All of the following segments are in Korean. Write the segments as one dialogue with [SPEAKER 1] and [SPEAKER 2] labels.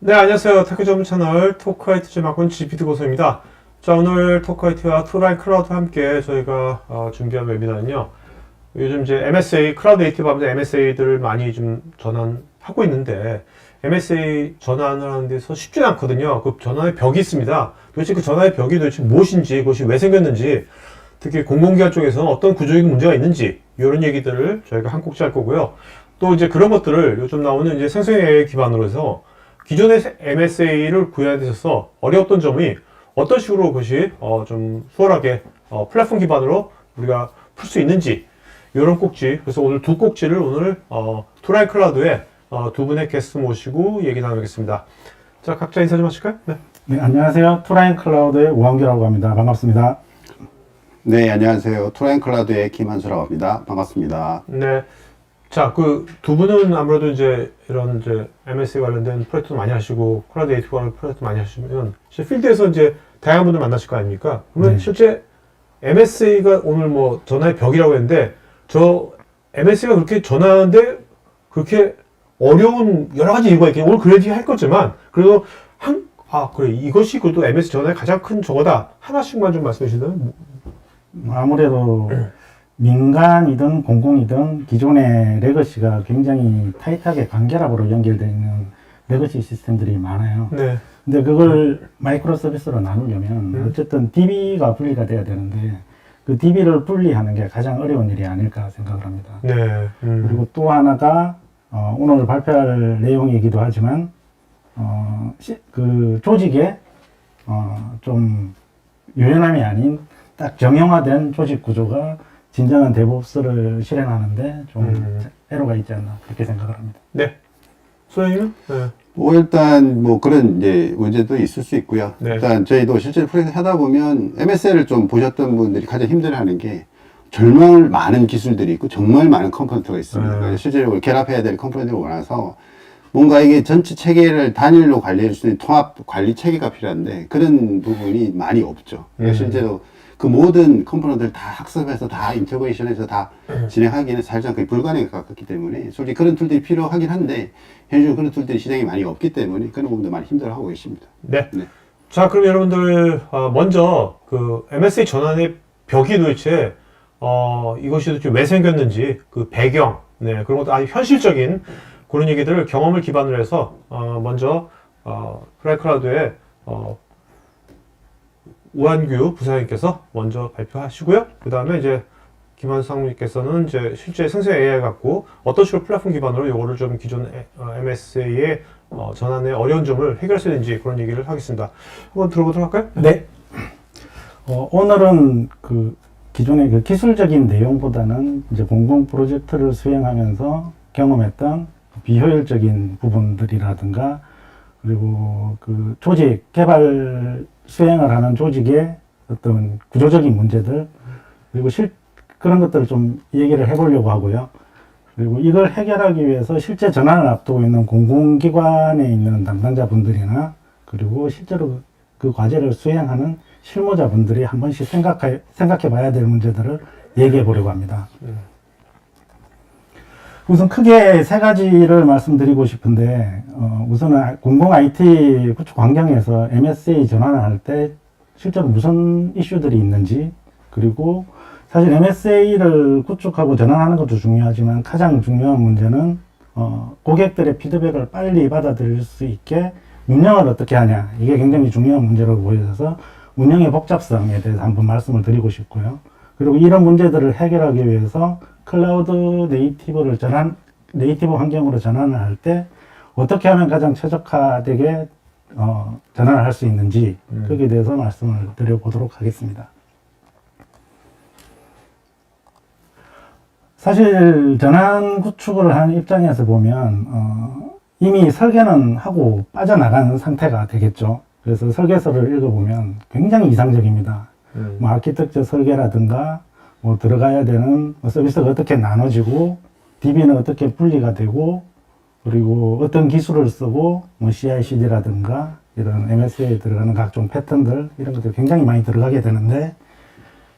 [SPEAKER 1] 네, 안녕하세요. 테크 전문 채널 토크아이티 제작군 GPD 고소입니다. 자, 오늘 토크아이티와 투라인 클라우드와 함께 저희가 준비한 웨비나는요. 요즘 이제 MSA, 클라우드 네이티브 하면서 MSA들을 많이 좀 전환하고 있는데, MSA 전환을 하는 데서 쉽지 않거든요. 그 전환의 벽이 있습니다. 도대체 그 전환의 벽이 도대체 무엇인지, 그것이 왜 생겼는지, 특히 공공기관 쪽에서는 어떤 구조적인 문제가 있는지, 이런 얘기들을 저희가 한 꼭지 할 거고요. 또 이제 그런 것들을 요즘 나오는 이제 생성형 AI 기반으로 해서 기존의 MSA를 구해야 되셔서 어려웠던 점이 어떤 식으로 그것이 좀 수월하게 플랫폼 기반으로 우리가 풀 수 있는지 이런 꼭지. 그래서 오늘 두 꼭지를 오늘 투라인 클라우드에 두 분의 게스트 모시고 얘기 나누겠습니다. 자, 각자 인사 좀 하실까요? 네.
[SPEAKER 2] 네, 안녕하세요. 투라인 클라우드의 우한규라고 합니다. 반갑습니다.
[SPEAKER 3] 네, 안녕하세요. 투라인 클라우드의 김한수라고 합니다. 반갑습니다.
[SPEAKER 1] 네. 자, 그 두 분은 아무래도 이제 이런 이제 MSA 관련된 프로젝트도 많이 하시고 클라우드 네이티브 관련 프로젝트 많이 하시면 필드에서 이제 다양한 분들 만나실 거 아닙니까? 그러면
[SPEAKER 2] 네.
[SPEAKER 1] 실제 MSA가 오늘 뭐 전화의 벽이라고 했는데 저 MSA가 그렇게 전화하는데 그렇게 어려운 여러 가지 이유가 있긴 오늘 그 얘기 할 거지만 그래도 그래 이것이 그래도 MSA 전화의 가장 큰 저거다 하나씩만 좀 말씀해 주시면
[SPEAKER 2] 아무래도 민간이든 공공이든 기존의 레거시가 굉장히 타이트하게 관계랍으로 연결되어 있는 레거시 시스템들이 많아요.
[SPEAKER 1] 네.
[SPEAKER 2] 근데 그걸 마이크로 서비스로 나누려면 어쨌든 DB가 분리가 돼야 되는데 그 DB를 분리하는 게 가장 어려운 일이 아닐까 생각을 합니다.
[SPEAKER 1] 네.
[SPEAKER 2] 그리고 또 하나가 오늘 발표할 내용이기도 하지만 그 조직에 좀 유연함이 아닌 딱 정형화된 조직 구조가 진정한 데브옵스를 실행하는데 좀 애로가 있지 않나 그렇게 생각을 합니다.
[SPEAKER 1] 네. 소장님은? 네.
[SPEAKER 3] 일단 뭐 그런 이제 문제도 있을 수 있고요.
[SPEAKER 1] 네.
[SPEAKER 3] 일단 저희도 실제 프로젝트 하다 보면 MSL을 좀 보셨던 분들이 가장 힘들어하는 게 정말 많은 기술들이 있고 정말 많은 컴포넌트가 있습니다. 그러니까 실제적으로 결합해야 될 컴포넌트가 많아서 뭔가 이게 전체 체계를 단일로 관리할 수 있는 통합 관리 체계가 필요한데 그런 부분이 많이 없죠. 그러니까 실제로 그 모든 컴포넌트를 다 학습해서 다 인터그레이션해서 다 진행하기는 사실상 거의 불가능에 가깝기 때문에 솔직히 그런 툴들이 필요하긴 한데 현실적으로 그런 툴들이 시장에 많이 없기 때문에 그런 부분도 많이 힘들어하고 계십니다.
[SPEAKER 1] 네.
[SPEAKER 3] 네.
[SPEAKER 1] 자, 그럼 여러분들 먼저 그 MSA 전환의 벽이 도대체 이것이 도대체 왜 생겼는지 그 배경, 네, 그런 것도 아주 현실적인 그런 얘기들을 경험을 기반으로 해서 먼저 투라인 클라우드의 우한규 부사장님께서 먼저 발표하시고요. 그 다음에 이제 김한수 상무님께서는 이제 실제 생성 AI 갖고 어떤 식으로 플랫폼 기반으로 이거를 좀 기존 MSA의 전환의 어려운 점을 해결할 수 있는지 그런 얘기를 하겠습니다. 한번 들어보도록 할까요?
[SPEAKER 2] 네. 오늘은 그 기존의 그 기술적인 내용보다는 이제 공공 프로젝트를 수행하면서 경험했던 비효율적인 부분들이라든가 그리고 그 조직 개발 수행을 하는 조직의 어떤 구조적인 문제들 그리고 그런 것들을 좀 얘기를 해보려고 하고요. 그리고 이걸 해결하기 위해서 실제 전환을 앞두고 있는 공공기관에 있는 담당자분들이나 그리고 실제로 그 과제를 수행하는 실무자분들이 한 번씩 생각해 봐야 될 문제들을 얘기해 보려고 합니다. 우선 크게 세 가지를 말씀드리고 싶은데 우선은 공공 IT 구축 환경에서 MSA 전환을 할 때 실제로 무슨 이슈들이 있는지 그리고 사실 MSA를 구축하고 전환하는 것도 중요하지만 가장 중요한 문제는 고객들의 피드백을 빨리 받아들일 수 있게 운영을 어떻게 하냐 이게 굉장히 중요한 문제로 보여져서 운영의 복잡성에 대해서 한번 말씀을 드리고 싶고요. 그리고 이런 문제들을 해결하기 위해서 클라우드 네이티브 환경으로 전환을 할 때 어떻게 하면 가장 최적화되게 전환을 할 수 있는지 거기에 대해서 말씀을 드려보도록 하겠습니다. 사실 전환 구축을 하는 입장에서 보면 이미 설계는 하고 빠져나가는 상태가 되겠죠. 그래서 설계서를 읽어보면 굉장히 이상적입니다. 뭐 아키텍처 설계라든가 뭐 들어가야 되는 서비스가 어떻게 나눠지고 DB는 어떻게 분리가 되고 그리고 어떤 기술을 쓰고 뭐 CI/CD라든가 이런 MSA에 들어가는 각종 패턴들 이런 것들이 굉장히 많이 들어가게 되는데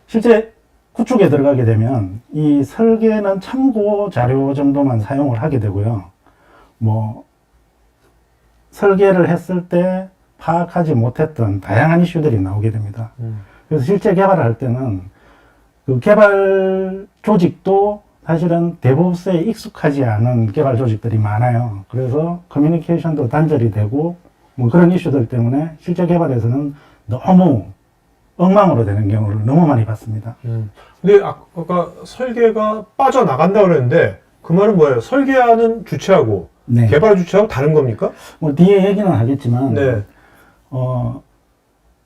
[SPEAKER 2] 실제 구축에 들어가게 되면 이 설계는 참고 자료 정도만 사용을 하게 되고요. 뭐 설계를 했을 때 파악하지 못했던 다양한 이슈들이 나오게 됩니다. 그래서 실제 개발을 할 때는 그 개발 조직도 사실은 데브옵스에 익숙하지 않은 개발 조직들이 많아요. 그래서 커뮤니케이션도 단절이 되고 뭐 그런 이슈들 때문에 실제 개발에서는 너무 엉망으로 되는 경우를 너무 많이 봤습니다.
[SPEAKER 1] 근데 아까 설계가 빠져나간다고 그랬는데 그 말은 뭐예요? 설계하는 주체하고
[SPEAKER 2] 네.
[SPEAKER 1] 개발 주체하고 다른 겁니까?
[SPEAKER 2] 뭐 뒤에 얘기는 하겠지만
[SPEAKER 1] 네.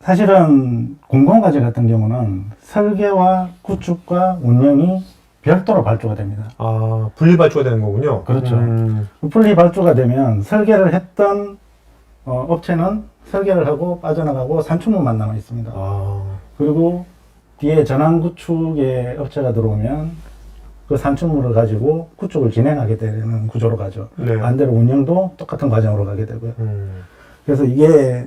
[SPEAKER 2] 사실은 공공과제 같은 경우는 설계와 구축과 운영이 별도로 발주가 됩니다.
[SPEAKER 1] 아, 분리발주가 되는 거군요.
[SPEAKER 2] 그렇죠. 분리 발주가 되면 설계를 했던 업체는 설계를 하고 빠져나가고 산출물만 남아 있습니다.
[SPEAKER 1] 아,
[SPEAKER 2] 그리고 뒤에 전환 구축의 업체가 들어오면 그 산출물을 가지고 구축을 진행하게 되는 구조로 가죠.
[SPEAKER 1] 네.
[SPEAKER 2] 반대로 운영도 똑같은 과정으로 가게 되고요. 그래서 이게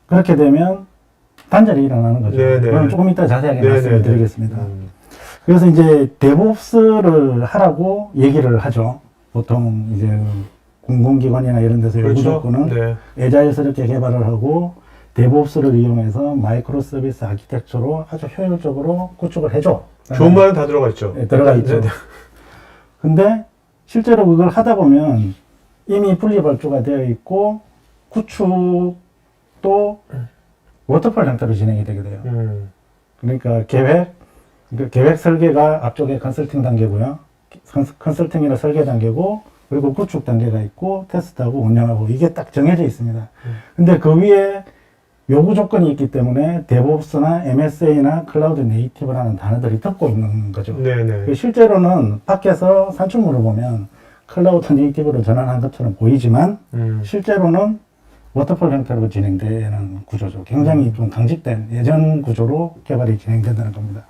[SPEAKER 2] 그렇게 되면 단절이 일어나는 거죠.
[SPEAKER 1] 네네.
[SPEAKER 2] 그럼 조금 이따 자세하게
[SPEAKER 1] 네네네.
[SPEAKER 2] 말씀을 드리겠습니다. 그래서 이제 데브옵스를 하라고 얘기를 하죠. 보통 이제 공공기관이나 이런 데서 요구
[SPEAKER 1] 그렇죠.
[SPEAKER 2] 조건은
[SPEAKER 1] 네.
[SPEAKER 2] 애자일스럽게 개발을 하고 데브옵스를 이용해서 마이크로 서비스 아키텍처로 아주 효율적으로 구축을 해줘.
[SPEAKER 1] 좋은 말은 다 들어가 있죠.
[SPEAKER 2] 네, 들어가 있죠.
[SPEAKER 1] 네.
[SPEAKER 2] 근데 실제로 그걸 하다 보면 이미 분리 발주가 되어 있고 구축도 워터폴 형태로 진행이 되게 돼요. 그러니까 계획 설계가 앞쪽에 컨설팅 단계고요. 컨설팅이나 설계 단계고, 그리고 구축 단계가 있고, 테스트하고 운영하고, 이게 딱 정해져 있습니다. 근데 그 위에 요구 조건이 있기 때문에 데브옵스나 MSA나 클라우드 네이티브라는 단어들이 듣고 있는 거죠.
[SPEAKER 1] 네네.
[SPEAKER 2] 실제로는 밖에서 산출물을 보면 클라우드 네이티브로 전환한 것처럼 보이지만, 실제로는 워터폴 형태로 진행되는 구조죠. 굉장히 좀 강직된 예전 구조로 개발이 진행된다는 겁니다.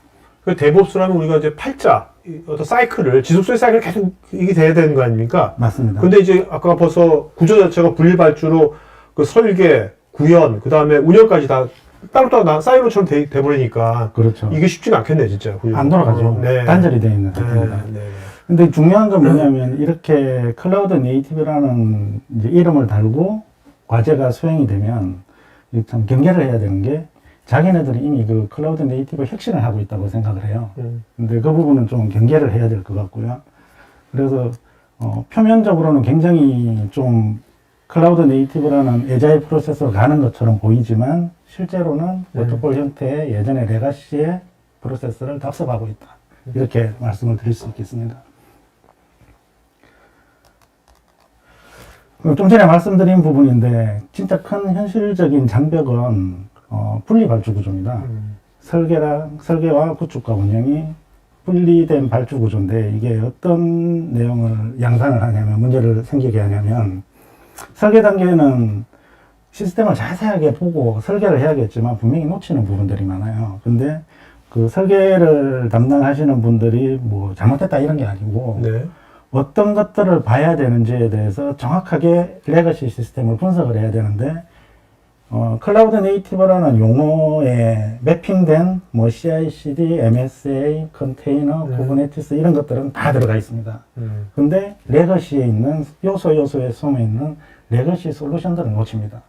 [SPEAKER 1] 그 데브옵스라면 우리가 이제 팔자, 어떤 사이클을, 지속적인 사이클을 계속 이게 돼야 되는 거 아닙니까?
[SPEAKER 2] 맞습니다.
[SPEAKER 1] 근데 이제 아까 벌써 구조 자체가 분리발주로 그 설계, 구현, 그 다음에 운영까지 다 따로따로 사이로처럼 돼버리니까
[SPEAKER 2] 그렇죠.
[SPEAKER 1] 이게 쉽지는 않겠네, 진짜.
[SPEAKER 2] 안 돌아가죠.
[SPEAKER 1] 네.
[SPEAKER 2] 단절이 되어 있는 상태입니다.
[SPEAKER 1] 네.
[SPEAKER 2] 근데 중요한 건 뭐냐면 이렇게 클라우드 네이티브라는 이제 이름을 달고 과제가 수행이 되면 이게 참 경계를 해야 되는 게 자기네들이 이미 그 클라우드 네이티브 혁신을 하고 있다고 생각을 해요. 근데 그 부분은 좀 경계를 해야 될 것 같고요. 그래서 표면적으로는 굉장히 좀 클라우드 네이티브라는 애자일 프로세스로 가는 것처럼 보이지만 실제로는 워터폴 형태의 예전의 레가시의 프로세스를 답습하고 있다. 이렇게 말씀을 드릴 수 있겠습니다. 좀 전에 말씀드린 부분인데 진짜 큰 현실적인 장벽은 분리 발주 구조입니다. 설계와 구축과 운영이 분리된 발주 구조인데 이게 어떤 내용을 양산을 하냐면 문제를 생기게 하냐면 설계 단계는 시스템을 자세하게 보고 설계를 해야겠지만 분명히 놓치는 부분들이 많아요. 근데 그 설계를 담당하시는 분들이 뭐 잘못됐다 이런 게 아니고
[SPEAKER 1] 네.
[SPEAKER 2] 어떤 것들을 봐야 되는지에 대해서 정확하게 레거시 시스템을 분석을 해야 되는데 클라우드 네이티브라는 용어에 매핑된 뭐 CI/CD, MSA, 컨테이너, 쿠버네티스 이런 것들은 다 들어가 있습니다. 근데 레거시에 있는 요소에 숨어 있는 레거시 솔루션들을 놓칩니다.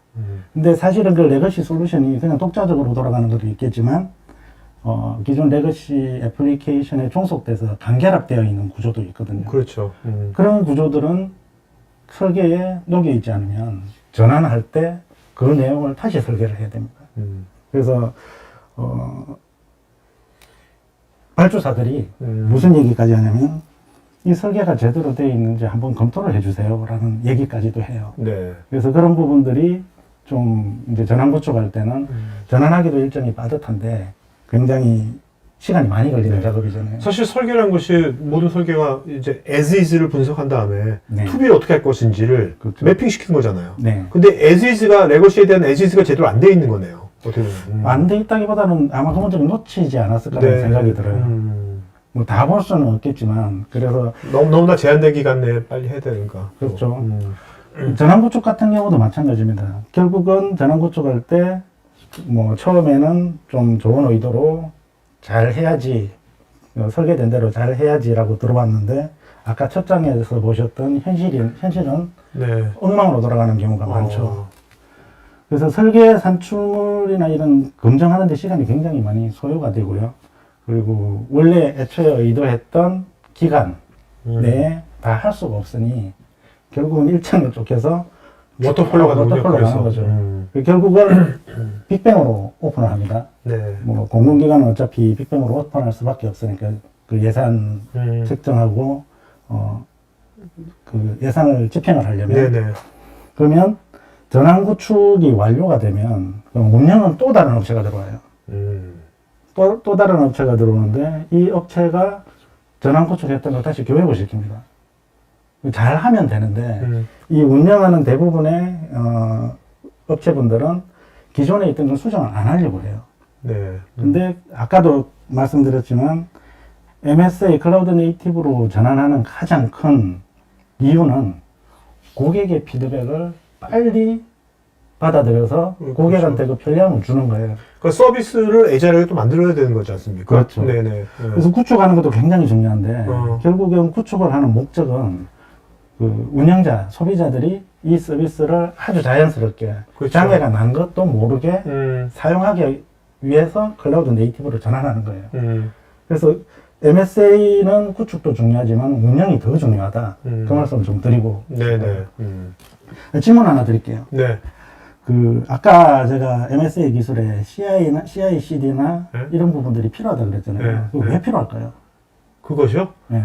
[SPEAKER 2] 근데 사실은 그 레거시 솔루션이 그냥 독자적으로 돌아가는 것도 있겠지만 기존 레거시 애플리케이션에 종속돼서 단결합되어 있는 구조도 있거든요.
[SPEAKER 1] 그렇죠.
[SPEAKER 2] 그런 구조들은 설계에 녹여 있지 않으면 전환할 때 그 내용을 다시 설계를 해야 됩니다. 그래서 발주사들이 무슨 얘기까지 하냐면 이 설계가 제대로 되어 있는지 한번 검토를 해주세요 라는 얘기까지도 해요.
[SPEAKER 1] 네.
[SPEAKER 2] 그래서 그런 부분들이 좀 이제 전환 구축할 때는 전환하기도 일정이 빠듯한데 굉장히 시간이 많이 걸리는
[SPEAKER 1] 네.
[SPEAKER 2] 작업이잖아요.
[SPEAKER 1] 사실 설계라는 것이 모든 설계가 이제 as is를 분석한 다음에
[SPEAKER 2] 네.
[SPEAKER 1] to be 어떻게 할 것인지를
[SPEAKER 2] 그렇죠.
[SPEAKER 1] 매핑시킨 거잖아요.
[SPEAKER 2] 네.
[SPEAKER 1] 근데 as is가 레거시에 대한 as is가 제대로 안 돼 있는 거네요. 어떻게 보면.
[SPEAKER 2] 안 돼 있다기보다는 아마 그 문제를 놓치지 않았을까라는
[SPEAKER 1] 네.
[SPEAKER 2] 생각이 들어요. 뭐 다 볼 수는 없겠지만 그래서
[SPEAKER 1] 너무나 제한된 기간 내에 빨리 해야 되니까.
[SPEAKER 2] 그렇죠. 전환 구축 같은 경우도 마찬가지입니다. 결국은 전환 구축할 때 뭐 처음에는 좀 좋은 의도로 잘 해야지 설계된 대로 잘 해야지라고 들어왔는데 아까 첫 장에서 보셨던 현실은
[SPEAKER 1] 네.
[SPEAKER 2] 엉망으로 돌아가는 경우가
[SPEAKER 1] 어.
[SPEAKER 2] 많죠. 그래서 설계 산출물이나 이런 검증하는 데 시간이 굉장히 많이 소요가 되고요. 그리고 원래 애초에 의도했던 기간 내에 다 할 수가 없으니 결국은 일정을 좁혀서
[SPEAKER 1] 워터폴로 가는
[SPEAKER 2] 워터폴로 가는 거죠. 결국은 빅뱅으로 오픈을 합니다.
[SPEAKER 1] 네.
[SPEAKER 2] 뭐 공공기관은 어차피 빅뱅으로 오픈할 수밖에 없으니까 그 예산 책정하고 그 예산을 집행을 하려면
[SPEAKER 1] 네네.
[SPEAKER 2] 그러면 전환 구축이 완료가 되면 그럼 운영은 또 다른 업체가 들어와요. 또 다른 업체가 들어오는데 이 업체가 전환 구축했던 걸 다시 교육을 시킵니다. 잘 하면 되는데 이 운영하는 대부분의 업체분들은 기존에 있던 건 수정을 안 하려고 해요.
[SPEAKER 1] 네.
[SPEAKER 2] 근데 아까도 말씀드렸지만 MSA 클라우드 네이티브로 전환하는 가장 큰 이유는 고객의 피드백을 빨리 받아들여서 고객한테 그 편리함을 주는 거예요.
[SPEAKER 1] 그 서비스를 애자리에 또 만들어야 되는 거지 않습니까?
[SPEAKER 2] 그렇죠.
[SPEAKER 1] 네네.
[SPEAKER 2] 그래서 구축하는 것도 굉장히 중요한데 결국엔 구축을 하는 목적은 그 운영자, 소비자들이 이 서비스를 아주 자연스럽게
[SPEAKER 1] 그렇죠.
[SPEAKER 2] 장애가 난 것도 모르게 사용하기 위해서 클라우드 네이티브로 전환하는 거예요. 그래서 MSA는 구축도 중요하지만 운영이 더 중요하다. 그 말씀을 좀 드리고.
[SPEAKER 1] 네네.
[SPEAKER 2] 질문 하나 드릴게요.
[SPEAKER 1] 네.
[SPEAKER 2] 그 아까 제가 MSA 기술에 CI나 CI/CD나
[SPEAKER 1] 네?
[SPEAKER 2] 이런 부분들이 필요하다 그랬잖아요.
[SPEAKER 1] 네.
[SPEAKER 2] 그거
[SPEAKER 1] 네.
[SPEAKER 2] 왜 필요할까요?
[SPEAKER 1] 그것이요?
[SPEAKER 2] 네.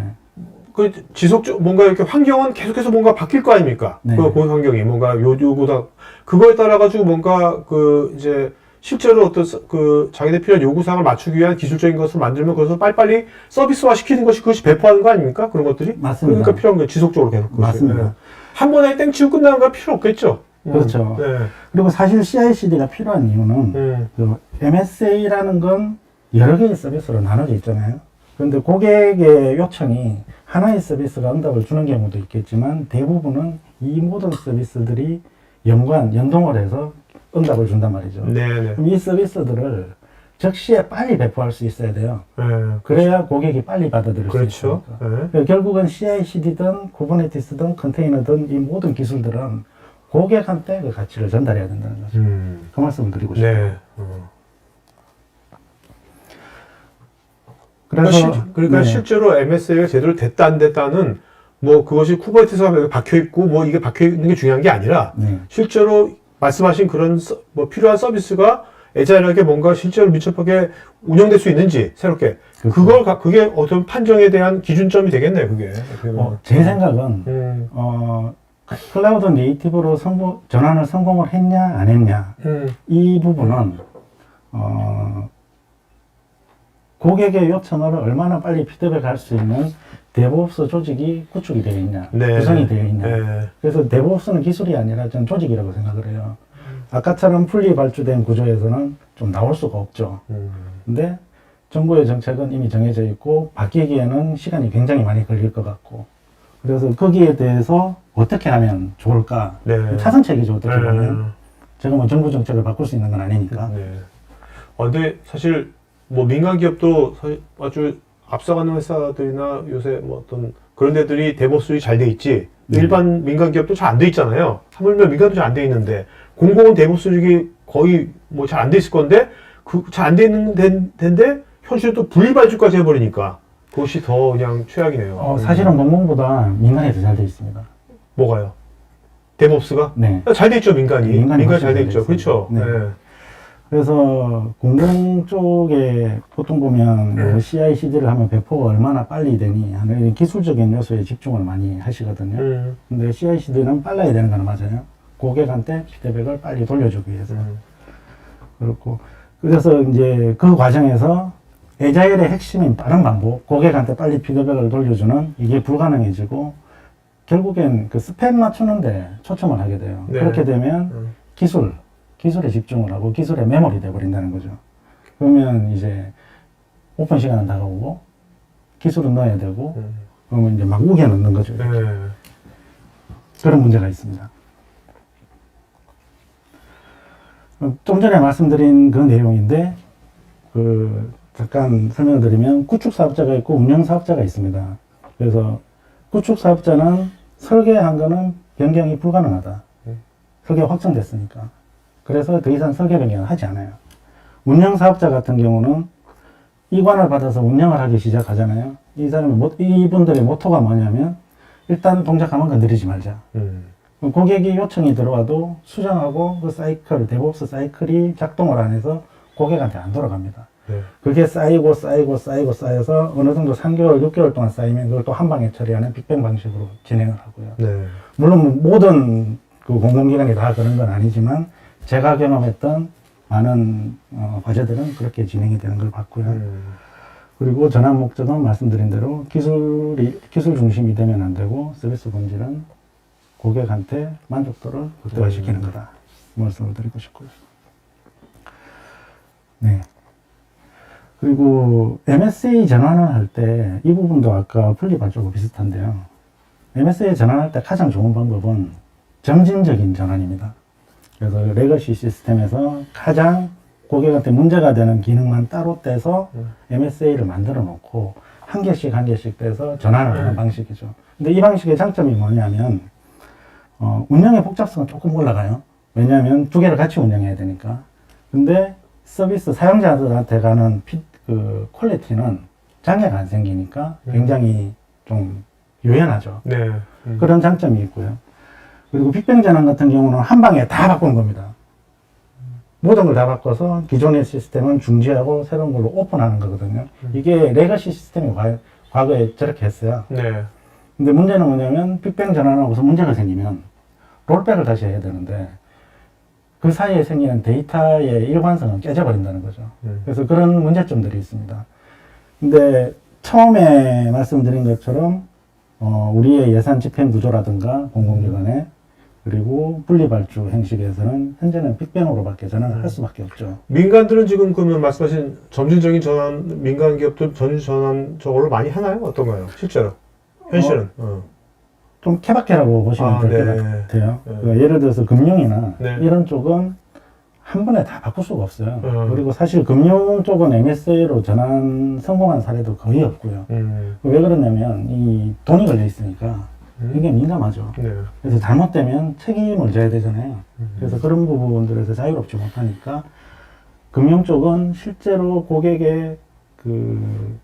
[SPEAKER 1] 그 지속적 뭔가 이렇게 환경은 계속해서 뭔가 바뀔 거 아닙니까?
[SPEAKER 2] 네.
[SPEAKER 1] 그 고객 환경이 뭔가 요구다 그거에 따라 가지고 뭔가 그 이제 실제로 어떤 그 자기네 필요한 요구사항을 맞추기 위한 기술적인 것을 만들면 그래서 빨리빨리 서비스화 시키는 것이 그것이 배포하는 거 아닙니까? 그런 것들이?
[SPEAKER 2] 맞습니다.
[SPEAKER 1] 그러니까 필요한 거예요. 지속적으로 계속. 그것이.
[SPEAKER 2] 맞습니다.
[SPEAKER 1] 네. 한 번에 땡치고 끝나는 건 필요 없겠죠.
[SPEAKER 2] 그렇죠.
[SPEAKER 1] 네.
[SPEAKER 2] 그리고 사실 CI/CD가 필요한 이유는 그 MSA라는 건 여러 개의 서비스로 나눠져 있잖아요. 그런데 고객의 요청이 하나의 서비스가 응답을 주는 경우도 있겠지만 대부분은 이 모든 서비스들이 연동을 해서 응답을 준단 말이죠.
[SPEAKER 1] 네네.
[SPEAKER 2] 그럼 이 서비스들을 즉시에 빨리 배포할 수 있어야 돼요.
[SPEAKER 1] 네.
[SPEAKER 2] 그래야 고객이 빨리 받아들일
[SPEAKER 1] 그렇죠.
[SPEAKER 2] 수 있으니까.
[SPEAKER 1] 네.
[SPEAKER 2] 그러니까 결국은 CI/CD든 쿠버네티스든 컨테이너든 이 모든 기술들은 고객한테 그 가치를 전달해야 된다는 거죠. 그 말씀을 드리고 싶어요.
[SPEAKER 1] 네.
[SPEAKER 2] 그래서
[SPEAKER 1] 그러니까
[SPEAKER 2] 네.
[SPEAKER 1] 실제로 MSA가 제대로 됐다 안 됐다는 뭐 그것이 쿠버네티스가 박혀 있고 뭐 이게 박혀 있는 게 중요한 게 아니라
[SPEAKER 2] 네.
[SPEAKER 1] 실제로 말씀하신 그런 뭐 필요한 서비스가 애자일하게 뭔가 실제로 밀접하게 운영될 수 있는지 새롭게
[SPEAKER 2] 그렇죠.
[SPEAKER 1] 그게 어떤 판정에 대한 기준점이 되겠네요. 그게.
[SPEAKER 2] 제 생각은 클라우드 네이티브로 전환을 성공을 했냐 안 했냐 이 부분은 고객의 요청을 얼마나 빨리 피드백할 수 있는 데브옵스 조직이 구축이 되어 있냐,
[SPEAKER 1] 네.
[SPEAKER 2] 구성이 되어 있냐.
[SPEAKER 1] 네.
[SPEAKER 2] 그래서 데브옵스는 기술이 아니라 저는 조직이라고 생각을 해요. 아까처럼 풀리 발주된 구조에서는 좀 나올 수가 없죠. 근데 정부의 정책은 이미 정해져 있고 바뀌기에는 시간이 굉장히 많이 걸릴 것 같고 그래서 거기에 대해서 어떻게 하면 좋을까?
[SPEAKER 1] 네.
[SPEAKER 2] 차선책이죠, 어떻게
[SPEAKER 1] 네.
[SPEAKER 2] 보면. 제가 뭐 정부 정책을 바꿀 수 있는 건 아니니까.
[SPEAKER 1] 네. 근데 사실 뭐 민간 기업도 사실 아주 앞서가는 회사들이나 요새 뭐 어떤 그런 데들이 데모스들이 잘 돼 있지. 일반 민간 기업도 잘 안 돼 있잖아요. 하물며 민간도 잘 안 돼 있는데 공공은 데모스들이 거의 뭐 잘 안 돼 있을 건데 그 잘 안 돼 있는 데인데 현실에 또 분리발주까지 해버리니까 그것이 더 그냥 최악이네요.
[SPEAKER 2] 사실은 공공보다 민간이 더 잘 돼 있습니다.
[SPEAKER 1] 뭐가요? 데모스가?
[SPEAKER 2] 네.
[SPEAKER 1] 잘 돼 있죠, 민간이. 민간이 잘 돼
[SPEAKER 2] 훨씬
[SPEAKER 1] 있죠. 그렇죠.
[SPEAKER 2] 네.
[SPEAKER 1] 네.
[SPEAKER 2] 그래서 공공 쪽에 보통 보면 CI/CD를 하면 배포가 얼마나 빨리 되니 하는 기술적인 요소에 집중을 많이 하시거든요. 근데 CI/CD는 빨라야 되는 건 맞아요. 고객한테 피드백을 빨리 돌려주기 위해서. 그렇고 그래서 이제 그 과정에서 애자일의 핵심인 빠른 반복, 고객한테 빨리 피드백을 돌려주는 이게 불가능해지고 결국엔 그 스펙 맞추는데 초점을 하게 돼요.
[SPEAKER 1] 네.
[SPEAKER 2] 그렇게 되면 기술에 집중을 하고 기술에 메모리 돼버린다는 거죠. 그러면 이제 오픈 시간은 다가오고 기술은 넣어야 되고 그러면 이제 막 우겨 넣는 거죠.
[SPEAKER 1] 네.
[SPEAKER 2] 그런 문제가 있습니다. 좀 전에 말씀드린 그 내용인데 그 잠깐 설명드리면 구축 사업자가 있고 운영 사업자가 있습니다. 그래서 구축 사업자는 설계한 거는 변경이 불가능하다. 설계 확정됐으니까. 그래서 더 이상 설계 변경을 하지 않아요. 운영 사업자 같은 경우는 이관을 받아서 운영을 하기 시작하잖아요. 이분들의 모토가 뭐냐면 일단 동작하면 건드리지 말자. 고객이 요청이 들어와도 수정하고 그 사이클, 데브옵스 사이클이 작동을 안 해서 고객한테 안 돌아갑니다.
[SPEAKER 1] 네.
[SPEAKER 2] 그게 쌓여서 어느 정도 3개월, 6개월 동안 쌓이면 그걸 또 한 방에 처리하는 빅뱅 방식으로 진행을 하고요.
[SPEAKER 1] 네.
[SPEAKER 2] 물론 모든 그 공공기관이 다 그런 건 아니지만 제가 경험했던 많은 과제들은 그렇게 진행이 되는 걸 봤고요. 그리고 전환 목적은 말씀드린 대로 기술 중심이 되면 안 되고 서비스 본질은 고객한테 만족도를 극대화시키는 거다. 말씀을 드리고 싶고요. 네. 그리고 MSA 전환을 할 때 이 부분도 아까 분리발주하고 비슷한데요. MSA 전환할 때 가장 좋은 방법은 점진적인 전환입니다. 그래서 레거시 시스템에서 가장 고객한테 문제가 되는 기능만 따로 떼서 MSA를 만들어 놓고 한 개씩 떼서 전환을 하는 방식이죠. 근데 이 방식의 장점이 뭐냐면 운영의 복잡성은 조금 올라가요. 왜냐하면 두 개를 같이 운영해야 되니까. 근데 서비스 사용자들한테 가는 퀄리티는 장애가 안 생기니까 굉장히 좀 유연하죠.
[SPEAKER 1] 네.
[SPEAKER 2] 그런 장점이 있고요. 그리고 빅뱅 전환 같은 경우는 한 방에 다 바꾸는 겁니다. 모든 걸 다 바꿔서 기존의 시스템은 중지하고 새로운 걸로 오픈하는 거거든요. 이게 레거시 시스템이 과거에 저렇게 했어요.
[SPEAKER 1] 네.
[SPEAKER 2] 근데 문제는 뭐냐면 빅뱅 전환하고서 문제가 생기면 롤백을 다시 해야 되는데 그 사이에 생기는 데이터의 일관성은 깨져버린다는 거죠. 그래서 그런 문제점들이 있습니다. 근데 처음에 말씀드린 것처럼 우리의 예산 집행 구조라든가 공공기관에 그리고 분리발주 형식에서는 현재는 빅뱅으로밖에 전환을 할 수밖에 없죠.
[SPEAKER 1] 민간들은 지금 그러면 말씀하신 점진적인 전환, 민간 기업도 점진 전환 저걸로 많이 하나요? 어떤가요? 실제로? 현실은?
[SPEAKER 2] 좀 케바케라고 보시면 될 것
[SPEAKER 1] 네.
[SPEAKER 2] 같아요.
[SPEAKER 1] 네.
[SPEAKER 2] 그 예를 들어서 금융이나
[SPEAKER 1] 네.
[SPEAKER 2] 이런 쪽은 한 번에 다 바꿀 수가 없어요. 그리고 사실 금융 쪽은 MSA로 전환 성공한 사례도 거의 없고요. 왜 그러냐면 이 돈이 걸려 있으니까 이게 민감하죠.
[SPEAKER 1] 네.
[SPEAKER 2] 그래서 잘못되면 책임을 져야 되잖아요. 그래서 그런 부분들에서 자유롭지 못하니까 금융 쪽은 실제로 고객의 그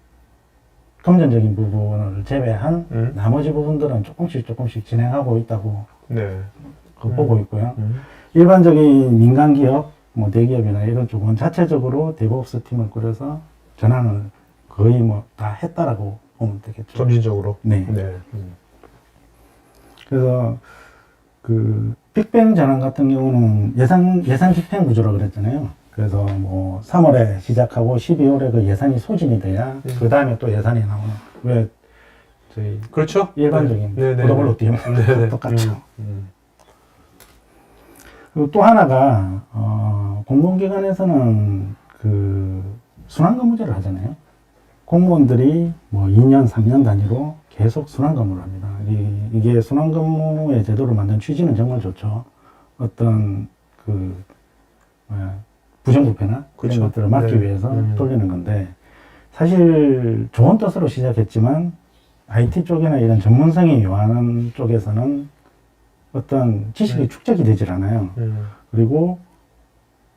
[SPEAKER 2] 금전적인 부분을 제외한 나머지 부분들은 조금씩 진행하고 있다고
[SPEAKER 1] 네.
[SPEAKER 2] 보고 있고요. 일반적인 민간 기업, 뭐 대기업이나 이런 쪽은 자체적으로 데브옵스 팀을 꾸려서 전환을 거의 뭐 다 했다라고 보면 되겠죠.
[SPEAKER 1] 점진적으로?
[SPEAKER 2] 네.
[SPEAKER 1] 네.
[SPEAKER 2] 그래서 그 빅뱅 전환 같은 경우는 예산 집행 구조라고 그랬잖아요. 그래서 뭐 3월에 시작하고 12월에 그 예산이 소진이 돼야 그 다음에 또 예산이 나오는. 왜 저희
[SPEAKER 1] 그렇죠?
[SPEAKER 2] 일반적인
[SPEAKER 1] 네. 네.
[SPEAKER 2] 프로그램로 뛰면
[SPEAKER 1] 네.
[SPEAKER 2] 똑같죠. 그리고 또 하나가 공공기관에서는 그 순환근무제를 하잖아요. 공무원들이 뭐 2년, 3년 단위로 계속 순환근무를 합니다. 이게 순환근무의 제도를 만든 취지는 정말 좋죠. 어떤 부정부패나
[SPEAKER 1] 그렇죠.
[SPEAKER 2] 그런 것들을 막기
[SPEAKER 1] 네.
[SPEAKER 2] 위해서 돌리는 건데 사실 좋은 뜻으로 시작했지만 IT 쪽이나 이런 전문성이 요하는 쪽에서는 어떤 지식이 축적이 되질 않아요. 그리고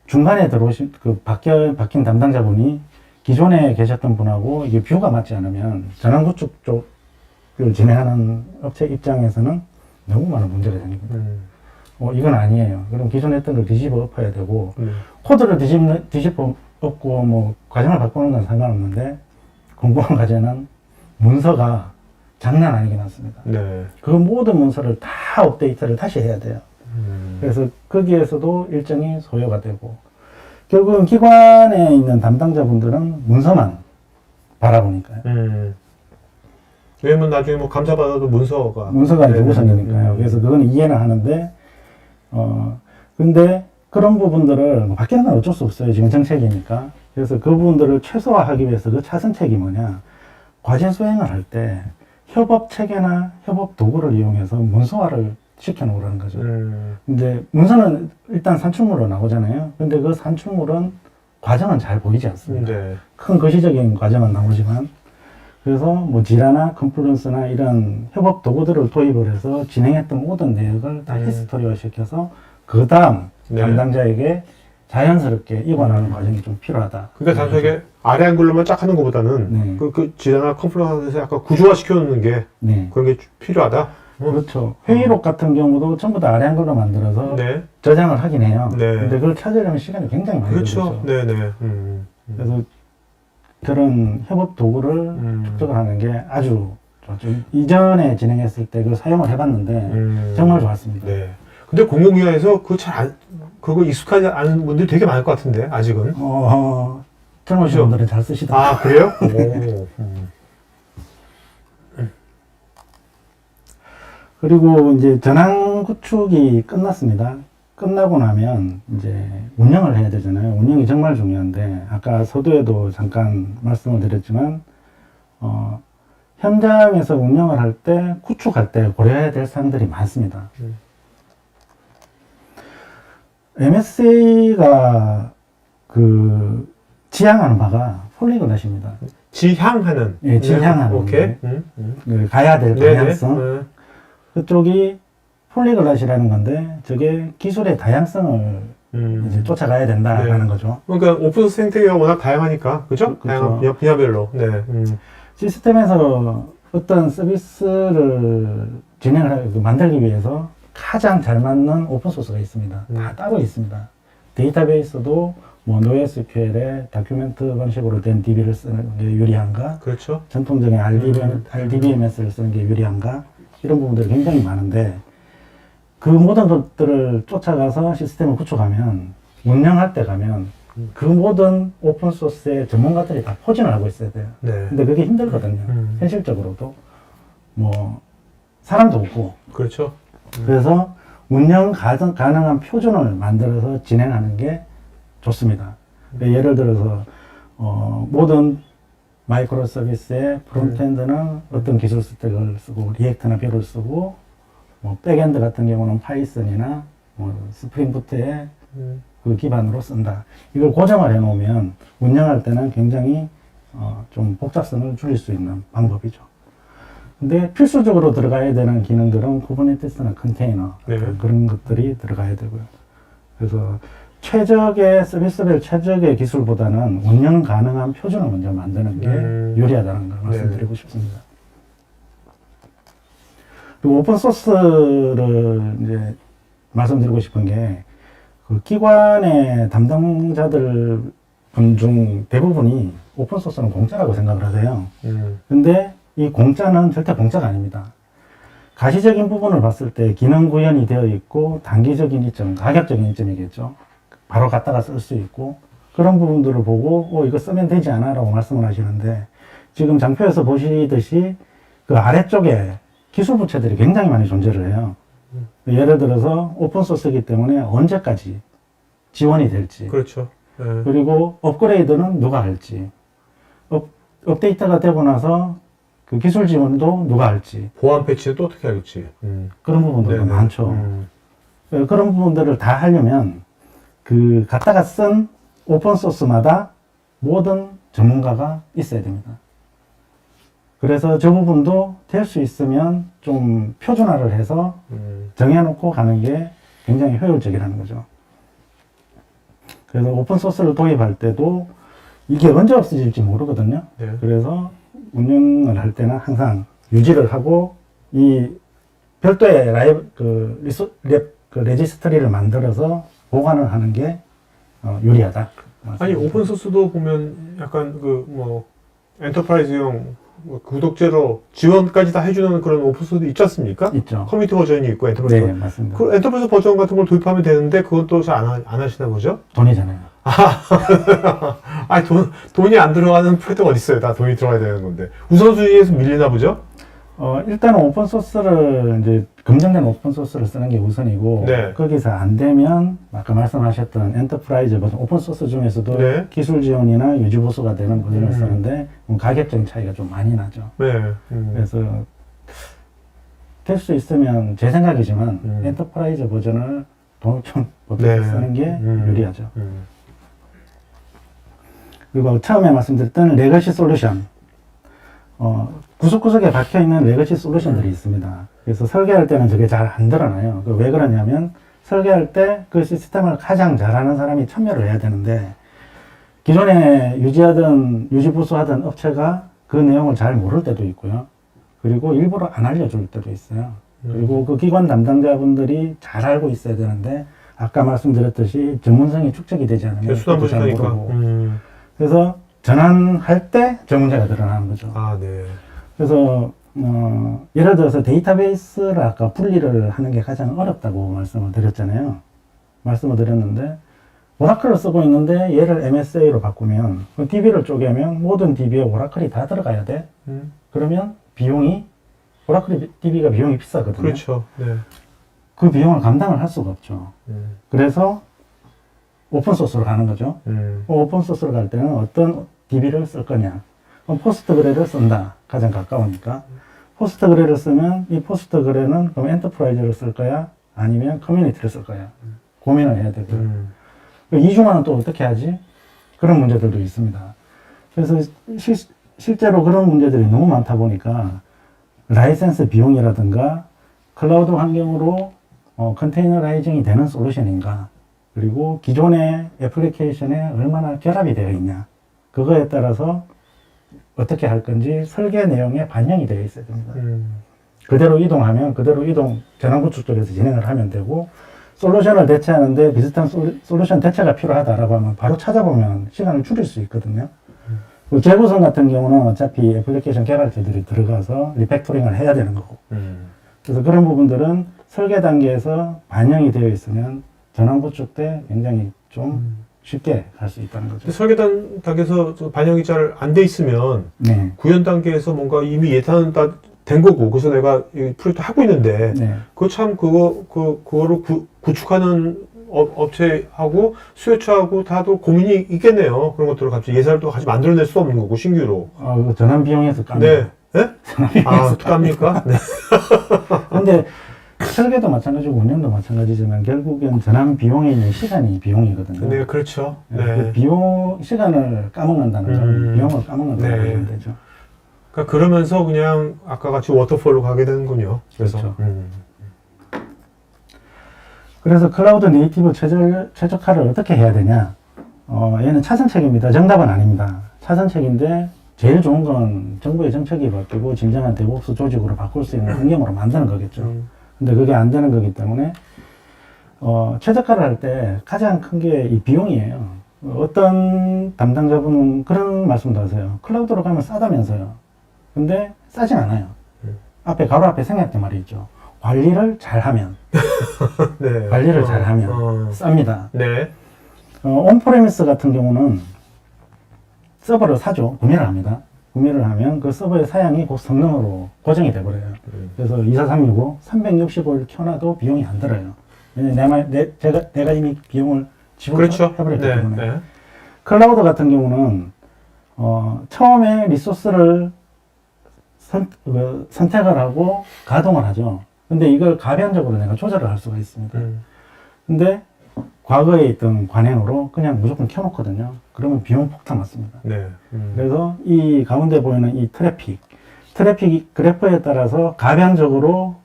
[SPEAKER 2] 중간에 들어오신 바뀐 담당자분이 기존에 계셨던 분하고 이게 뷰가 맞지 않으면 전환구축 쪽을 진행하는 업체 입장에서는 너무 많은 문제가 생깁니다. 이건 아니에요. 그럼 기존에 했던 걸 뒤집어 엎어야 되고 코드를 뒤집어 엎고 뭐 과정을 바꾸는 건 상관없는데 공부한 과제는 문서가 장난 아니게 많습니다.
[SPEAKER 1] 네.
[SPEAKER 2] 그 모든 문서를 다 업데이트를 다시 해야 돼요. 그래서 거기에서도 일정이 소요가 되고 결국은 기관에 있는 담당자분들은 문서만 바라보니까요.
[SPEAKER 1] 왜냐면 나중에 뭐 감사받아도 문서가
[SPEAKER 2] 이제 우선이니까요. 그래서 그건 이해는 하는데 근데 그런 부분들을 뭐 바뀌는 건 어쩔 수 없어요. 지금 정책이니까. 그래서 그 부분들을 최소화하기 위해서 그 차선책이 뭐냐. 과제 수행을 할 때 협업 체계나 협업 도구를 이용해서 문서화를 시켜놓으라는 거죠. 근데 문서는 일단 산출물로 나오잖아요. 근데 그 산출물은 과정은 잘 보이지 않습니다.
[SPEAKER 1] 네.
[SPEAKER 2] 큰 거시적인 과정은 나오지만 그래서 뭐 지라나 컨플루언스나 이런 협업 도구들을 도입을 해서 진행했던 모든 내역을 다 히스토리화 시켜서 그 다음
[SPEAKER 1] 네.
[SPEAKER 2] 담당자에게 자연스럽게 이관하는 과정이 좀 필요하다.
[SPEAKER 1] 그러니까 단순하게 아래 한글로만 쫙 하는 것보다는
[SPEAKER 2] 네.
[SPEAKER 1] 그 지라나 컴플러스에서 약간 구조화 시켜놓는 게
[SPEAKER 2] 네.
[SPEAKER 1] 그런 게 필요하다.
[SPEAKER 2] 그렇죠. 회의록 같은 경우도 전부 다 아래 한글로 만들어서
[SPEAKER 1] 네.
[SPEAKER 2] 저장을 하긴 해요.
[SPEAKER 1] 네.
[SPEAKER 2] 근데 그걸 찾으려면 시간이 굉장히 많이
[SPEAKER 1] 그렇죠.
[SPEAKER 2] 걸리죠.
[SPEAKER 1] 네네.
[SPEAKER 2] 그래서 그런 협업 도구를 습득을 하는 게 아주 좋죠. 이전에 진행했을 때 그걸 사용을 해봤는데 정말 좋았습니다.
[SPEAKER 1] 네. 근데 공공기관에서 그거 익숙하지 않은 분들이 되게 많을 것 같은데, 아직은.
[SPEAKER 2] 젊으신
[SPEAKER 1] 그렇죠.
[SPEAKER 2] 분들은 잘 쓰시더라고요.
[SPEAKER 1] 아, 그래요? 오.
[SPEAKER 2] 그리고 이제 전환 구축이 끝났습니다. 끝나고 나면 이제 운영을 해야 되잖아요. 운영이 정말 중요한데 아까 서두에도 잠깐 말씀을 드렸지만 현장에서 운영을 할 때 구축할 때 고려해야 될 사항들이 많습니다. MSA가 그 지향하는 바가 폴리글롯입니다.
[SPEAKER 1] 지향하는.
[SPEAKER 2] 예, 지향하는.
[SPEAKER 1] 오케이.
[SPEAKER 2] 그 가야 될
[SPEAKER 1] 네네.
[SPEAKER 2] 방향성. 그쪽이 폴리글롯이라는 건데 저게 기술의 다양성을 이제 쫓아가야 된다라는
[SPEAKER 1] 네.
[SPEAKER 2] 거죠.
[SPEAKER 1] 그러니까 오픈소스 생태계가 워낙 다양하니까, 그죠?
[SPEAKER 2] 그렇죠.
[SPEAKER 1] 다양한 분야별로. 네.
[SPEAKER 2] 시스템에서 어떤 서비스를 만들기 위해서 가장 잘 맞는 오픈소스가 있습니다. 다 따로 있습니다. 데이터베이스도 뭐 NoSQL에 다큐멘트 방식으로 된 DB를 쓰는 게 유리한가?
[SPEAKER 1] 그렇죠.
[SPEAKER 2] 전통적인 RDBMS를 쓰는 게 유리한가? 이런 부분들이 굉장히 많은데 그 모든 것들을 쫓아가서 시스템을 구축하면 운영할 때 가면 그 모든 오픈소스의 전문가들이 다 포진을 하고 있어야 돼요.
[SPEAKER 1] 네.
[SPEAKER 2] 근데 그게 힘들거든요. 현실적으로도. 뭐, 사람도 없고.
[SPEAKER 1] 그렇죠.
[SPEAKER 2] 그래서 운영 가능한 표준을 만들어서 진행하는 게 좋습니다. 그러니까 예를 들어서, 모든 마이크로 서비스의 프론트엔드는 어떤 기술 스택을 쓰고, 리액트나 뷰를 쓰고, 뭐, 백엔드 같은 경우는 파이썬이나 뭐, 스프링부트의 그 기반으로 쓴다. 이걸 고정을 해 놓으면 운영할 때는 굉장히 좀 복잡성을 줄일 수 있는 방법이죠. 근데 필수적으로 들어가야 되는 기능들은 쿠버네티스나 컨테이너
[SPEAKER 1] 네.
[SPEAKER 2] 그런 것들이 들어가야 되고요. 그래서 서비스별 최적의 기술보다는 운영 가능한 표준을 먼저 만드는 게 유리하다는 걸 말씀드리고 싶습니다. 그리고 오픈소스를 이제 말씀드리고 싶은 게 그 기관의 담당자들 분 중 대부분이 오픈소스는 공짜라고 생각을 하세요. 근데 이 공짜는 절대 공짜가 아닙니다. 가시적인 부분을 봤을 때 기능 구현이 되어 있고 단기적인 이점, 가격적인 이점이겠죠. 바로 갖다가 쓸 수 있고 그런 부분들을 보고 이거 쓰면 되지 않아? 라고 말씀을 하시는데 지금 장표에서 보시듯이 그 아래쪽에 기술 부채들이 굉장히 많이 존재를 해요. 예를 들어서 오픈소스이기 때문에 언제까지 지원이 될지.
[SPEAKER 1] 그렇죠. 네.
[SPEAKER 2] 그리고 업그레이드는 누가 할지. 업데이트가 되고 나서 그 기술 지원도 누가 할지.
[SPEAKER 1] 보안 패치는 또 어떻게 할지.
[SPEAKER 2] 그런 부분들도
[SPEAKER 1] 네네.
[SPEAKER 2] 많죠. 그런 부분들을 다 하려면 그 갖다가 쓴 오픈소스마다 모든 전문가가 있어야 됩니다. 그래서 저 부분도 될 수 있으면 좀 표준화를 해서 정해놓고 가는 게 굉장히 효율적이라는 거죠. 그래서 오픈소스를 도입할 때도 이게 언제 없어질지 모르거든요.
[SPEAKER 1] 네.
[SPEAKER 2] 그래서 운영을 할 때는 항상 유지를 하고 이 별도의 레지스트리를 만들어서 보관을 하는 게 유리하다.
[SPEAKER 1] 아니, 오픈소스도 보면 약간 엔터프라이즈용 구독제로 지원까지 다 해주는 그런 오픈소스도 있지 않습니까?
[SPEAKER 2] 있죠.
[SPEAKER 1] 커뮤니티 버전이 있고 엔터프라이즈
[SPEAKER 2] 네,
[SPEAKER 1] 버전.
[SPEAKER 2] 맞습니다.
[SPEAKER 1] 그 엔터프라이즈 버전 같은 걸 도입하면 되는데 그건 또 잘 안 하시나 보죠?
[SPEAKER 2] 돈이잖아요.
[SPEAKER 1] 아니, 돈이 안 들어가는 프로젝트가 어디 있어요? 다 돈이 들어가야 되는 건데. 우선순위에서 밀리나 보죠?
[SPEAKER 2] 일단은 오픈소스를 이제 검증된 오픈소스를 쓰는 게 우선이고
[SPEAKER 1] 네.
[SPEAKER 2] 거기서 안 되면 아까 말씀하셨던 엔터프라이즈 버전 오픈소스 중에서도
[SPEAKER 1] 네.
[SPEAKER 2] 기술 지원이나 유지 보수가 되는 버전을 쓰는데 가격적인 차이가 좀 많이 나죠.
[SPEAKER 1] 네.
[SPEAKER 2] 그래서 될 수 있으면 제 생각이지만 엔터프라이즈 버전을 돈을 좀 보태서
[SPEAKER 1] 네.
[SPEAKER 2] 쓰는 게 유리하죠. 그리고 처음에 말씀드렸던 레거시 솔루션, 구석구석에 박혀있는 레거시 솔루션들이 있습니다. 그래서 설계할 때는 저게 잘 안 드러나요. 왜 그러냐면 설계할 때 그 시스템을 가장 잘하는 사람이 참여를 해야 되는데 기존에 유지보수하던 업체가 그 내용을 잘 모를 때도 있고요. 그리고 일부러 안 알려줄 때도 있어요. 그리고 그 기관 담당자분들이 잘 알고 있어야 되는데 아까 말씀드렸듯이 전문성이 축적이 되지 않으면
[SPEAKER 1] 수단
[SPEAKER 2] 잘
[SPEAKER 1] 부족하니까.
[SPEAKER 2] 모르고 그래서 전환할 때 저 문제가 드러나는 거죠.
[SPEAKER 1] 아, 네.
[SPEAKER 2] 그래서 예를 들어서 데이터베이스를 아까 분리를 하는 게 가장 어렵다고 말씀을 드렸잖아요. 말씀을 드렸는데 오라클을 쓰고 있는데 얘를 MSA로 바꾸면 DB를 쪼개면 모든 DB에 오라클이 다 들어가야 돼. 그러면 오라클 DB가 비용이 비싸거든요.
[SPEAKER 1] 그렇죠. 네.
[SPEAKER 2] 그 비용을 감당을 할 수가 없죠. 그래서 오픈소스로 가는 거죠. 오픈소스로 갈 때는 어떤 DB를 쓸 거냐. 그럼 포스트그레를 쓴다. 가장 가까우니까. 포스트그레를 쓰면 이 포스트그레는 그럼 엔터프라이즈를 쓸 거야? 아니면 커뮤니티를 쓸 거야? 고민을 해야 되고요. 이중화는 또 어떻게 하지? 그런 문제들도 있습니다. 그래서 실제로 그런 문제들이 너무 많다 보니까 라이센스 비용이라든가 클라우드 환경으로 컨테이너라이징이 되는 솔루션인가, 그리고 기존의 애플리케이션에 얼마나 결합이 되어 있냐, 그거에 따라서 어떻게 할 건지 설계 내용에 반영이 되어 있어야 됩니다. 그대로 이동하면 전환구축 쪽에서 진행을 하면 되고, 솔루션을 대체하는데 비슷한 솔루션 대체가 필요하다라고 하면 바로 찾아보면 시간을 줄일 수 있거든요. 재구성 같은 경우는 어차피 애플리케이션 개발자들이 들어가서 리팩토링을 해야 되는 거고. 그래서 그런 부분들은 설계 단계에서 반영이 되어 있으면 전환구축 때 굉장히 좀 쉽게 갈 수 있다는 거죠.
[SPEAKER 1] 설계 단계에서 반영이 잘 안 돼 있으면
[SPEAKER 2] 네.
[SPEAKER 1] 구현 단계에서 뭔가 이미 예산은 다 된 거고, 그래서 내가 이 프로젝트 하고 있는데,
[SPEAKER 2] 네.
[SPEAKER 1] 그거를 구축하는 업체하고 수요처하고 다도 고민이 있겠네요. 그런 것들을 갑자기 예산을 또 같이 만들어낼 수 없는 거고, 신규로.
[SPEAKER 2] 전환 비용에서 깝니다.
[SPEAKER 1] 네. 네? 아, 깝니까? 네.
[SPEAKER 2] 근데 설계도 마찬가지고 운영도 마찬가지지만 결국엔 전환 비용에 있는 시간이 비용이거든요.
[SPEAKER 1] 네, 그렇죠.
[SPEAKER 2] 그 시간을 까먹는다는 점, 비용을 까먹는다고
[SPEAKER 1] 네.
[SPEAKER 2] 보면 되죠.
[SPEAKER 1] 그러니까 그러면서 그냥 아까 같이 워터폴로 가게 되는군요. 그래서.
[SPEAKER 2] 그렇죠. 그래서 클라우드 네이티브 최적화를 어떻게 해야 되냐? 얘는 차선책입니다. 정답은 아닙니다. 차선책인데 제일 좋은 건 정부의 정책이 바뀌고 진정한 데브옵스 조직으로 바꿀 수 있는 환경으로 만드는 거겠죠. 근데 그게 안 되는 거기 때문에 최적화를 할 때 가장 큰 게 이 비용이에요. 어떤 담당자분은 그런 말씀도 하세요. 클라우드로 가면 싸다면서요. 근데 싸진 않아요. 가로 앞에 생략된 말이 있죠. 관리를 잘하면.
[SPEAKER 1] 네.
[SPEAKER 2] 관리를 잘하면 쌉니다.
[SPEAKER 1] 네.
[SPEAKER 2] 온프레미스 같은 경우는 서버를 사죠. 구매를 합니다. 구매를 하면 그 서버의 사양이 곧 성능으로 고정이 돼버려요. 그래서 24365, 365일 켜놔도 비용이 안 들어요. 왜냐면 내가 이미 비용을
[SPEAKER 1] 그렇죠.
[SPEAKER 2] 지불해버렸기
[SPEAKER 1] 네.
[SPEAKER 2] 때문에.
[SPEAKER 1] 네.
[SPEAKER 2] 클라우드 같은 경우는 처음에 리소스를 선택을 하고 가동을 하죠. 근데 이걸 가변적으로 내가 조절을 할 수가 있습니다. 근데 과거에 있던 관행으로 그냥 무조건 켜놓거든요. 그러면 비용 폭탄 맞습니다.
[SPEAKER 1] 네.
[SPEAKER 2] 그래서 이 가운데 보이는 이 트래픽 그래프에 따라서 가변적으로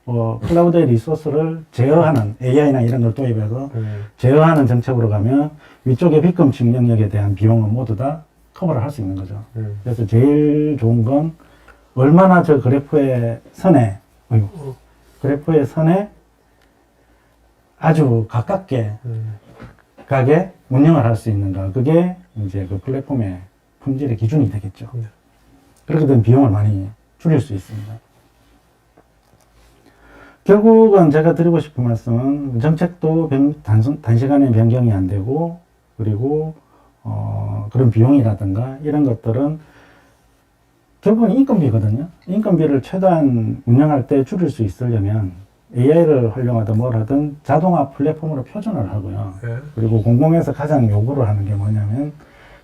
[SPEAKER 2] 클라우드의 리소스를 제어하는 AI나 이런 걸 도입해서 제어하는 정책으로 가면 위쪽의 빗금칙 영역에 대한 비용은 모두 다 커버를 할 수 있는 거죠. 그래서 제일 좋은 건 얼마나 저 그래프의 선에 아주 가깝게 가게 운영을 할 수 있는가. 그게 이제 그 플랫폼의 품질의 기준이 되겠죠. 그렇게 되면 비용을 많이 줄일 수 있습니다. 결국은 제가 드리고 싶은 말씀은 정책도 단시간에 변경이 안 되고, 그리고 그런 비용이라든가 이런 것들은 결국은 인건비거든요. 인건비를 최대한 운영할 때 줄일 수 있으려면 AI를 활용하든 뭘 하든 자동화 플랫폼으로 표준을 하고요.
[SPEAKER 1] 네.
[SPEAKER 2] 그리고 공공에서 가장 요구를 하는 게 뭐냐면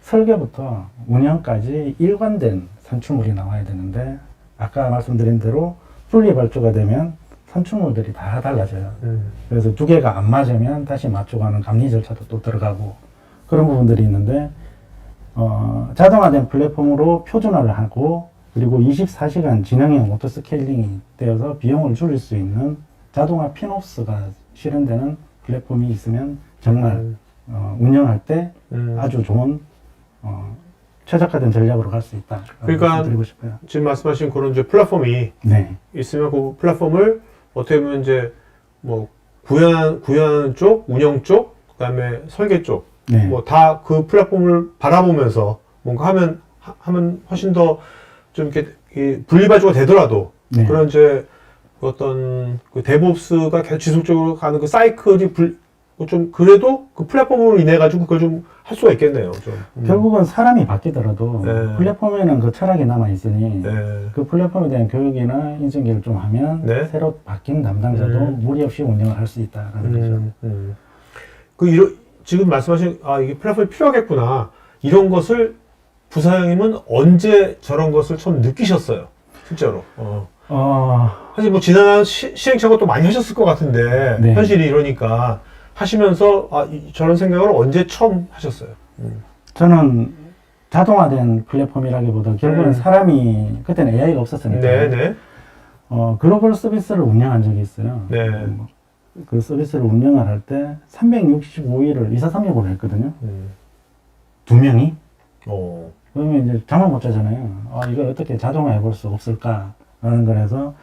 [SPEAKER 2] 설계부터 운영까지 일관된 산출물이 나와야 되는데, 아까 말씀드린 대로 분리 발주가 되면 산출물들이 다 달라져요. 그래서 두 개가 안 맞으면 다시 맞춰가는 감리 절차도 또 들어가고 그런 부분들이 있는데, 자동화된 플랫폼으로 표준화를 하고 그리고 24시간 진행형 오토 스케일링이 되어서 비용을 줄일 수 있는 자동화 피노스가 실현되는 플랫폼이 있으면 정말 운영할 때 아주 좋은 최적화된 전략으로 갈 수 있다.
[SPEAKER 1] 그러니까
[SPEAKER 2] 드리고 싶어요.
[SPEAKER 1] 지금 말씀하신 그런 이제 플랫폼이
[SPEAKER 2] 네,
[SPEAKER 1] 있으면 그 플랫폼을 어떻게 보면 이제 뭐 구현 쪽, 운영 쪽, 그다음에 설계 쪽,
[SPEAKER 2] 네,
[SPEAKER 1] 뭐 다 그 플랫폼을 바라보면서 뭔가 하면 훨씬 더 좀 이렇게 이 분리발주가 되더라도
[SPEAKER 2] 네.
[SPEAKER 1] 그런 이제 어떤 그 데브옵스가 계속 지속적으로 가는 그 사이클이 좀 그래도 그 플랫폼으로 인해 가지고 그걸 좀 할 수가 있겠네요. 좀.
[SPEAKER 2] 결국은 사람이 바뀌더라도
[SPEAKER 1] 네.
[SPEAKER 2] 플랫폼에는 그 철학이 남아 있으니
[SPEAKER 1] 네.
[SPEAKER 2] 그 플랫폼에 대한 교육이나 인증기를 좀 하면
[SPEAKER 1] 네.
[SPEAKER 2] 새로 바뀐 담당자도 무리 없이 운영을 할 수 있다라는 거죠.
[SPEAKER 1] 지금 말씀하신 이게 플랫폼이 필요하겠구나 이런 것을 부사장님은 언제 저런 것을 처음 느끼셨어요? 실제로. 사실 뭐 지난 시행착오 또 많이 하셨을 것 같은데
[SPEAKER 2] 네.
[SPEAKER 1] 현실이 이러니까 하시면서 저런 생각을 언제 처음 하셨어요?
[SPEAKER 2] 저는 자동화된 플랫폼이라기보다 결국은 사람이 그때는 AI가 없었으니까
[SPEAKER 1] 네네.
[SPEAKER 2] 글로벌 서비스를 운영한 적이 있어요.
[SPEAKER 1] 네.
[SPEAKER 2] 그 서비스를 운영을 할 때 365일을 2436으로 했거든요. 두 명이. 그러면 이제 잠을 못 자잖아요. 이걸 어떻게 자동화해 볼 수 없을까라는 거라서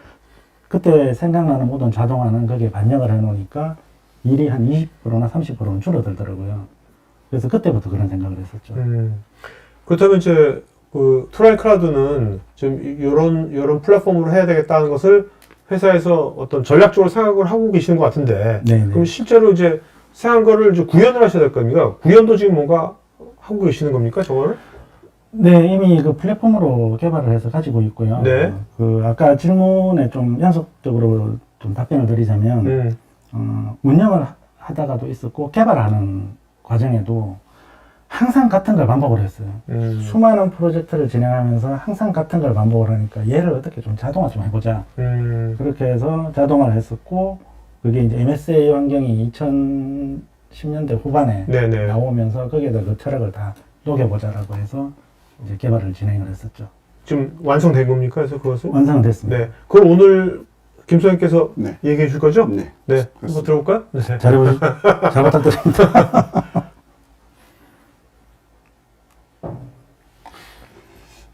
[SPEAKER 2] 그때 생각나는 모든 자동화는 거기에 반영을 해 놓으니까 일이 한 20%나 30%는 줄어들더라고요. 그래서 그때부터 그런 생각을 했었죠.
[SPEAKER 1] 그렇다면 이제 그 트라이 클라우드는 지금 이런 플랫폼으로 해야 되겠다는 것을 회사에서 어떤 전략적으로 생각을 하고 계시는 것 같은데
[SPEAKER 2] 네네.
[SPEAKER 1] 그럼 실제로 이제 생각한 거를 이제 구현을 하셔야 될 겁니까? 구현도 지금 뭔가 하고 계시는 겁니까? 저거를?
[SPEAKER 2] 네, 이미 그 플랫폼으로 개발을 해서 가지고 있고요.
[SPEAKER 1] 네.
[SPEAKER 2] 그 아까 질문에 좀 연속적으로 좀 답변을 드리자면 운영을 하다가도 있었고 개발하는 과정에도 항상 같은 걸 반복을 했어요. 수많은 프로젝트를 진행하면서 항상 같은 걸 반복을 하니까 얘를 어떻게 좀 자동화 좀 해보자. 그렇게 해서 자동화를 했었고 그게 이제 MSA 환경이 2010년대 후반에
[SPEAKER 1] 네네.
[SPEAKER 2] 나오면서 거기에다 그 철학을 다 녹여보자라고 해서 이제 개발을 진행을 했었죠.
[SPEAKER 1] 지금 완성된 겁니까? 그래서 그것은?
[SPEAKER 2] 완성은 됐습니다.
[SPEAKER 1] 네. 그걸 오늘 김 소장님께서
[SPEAKER 3] 네.
[SPEAKER 1] 얘기해 줄 거죠?
[SPEAKER 3] 네.
[SPEAKER 1] 네. 한번 들어볼까요? 네.
[SPEAKER 2] 잘 부탁드립니다.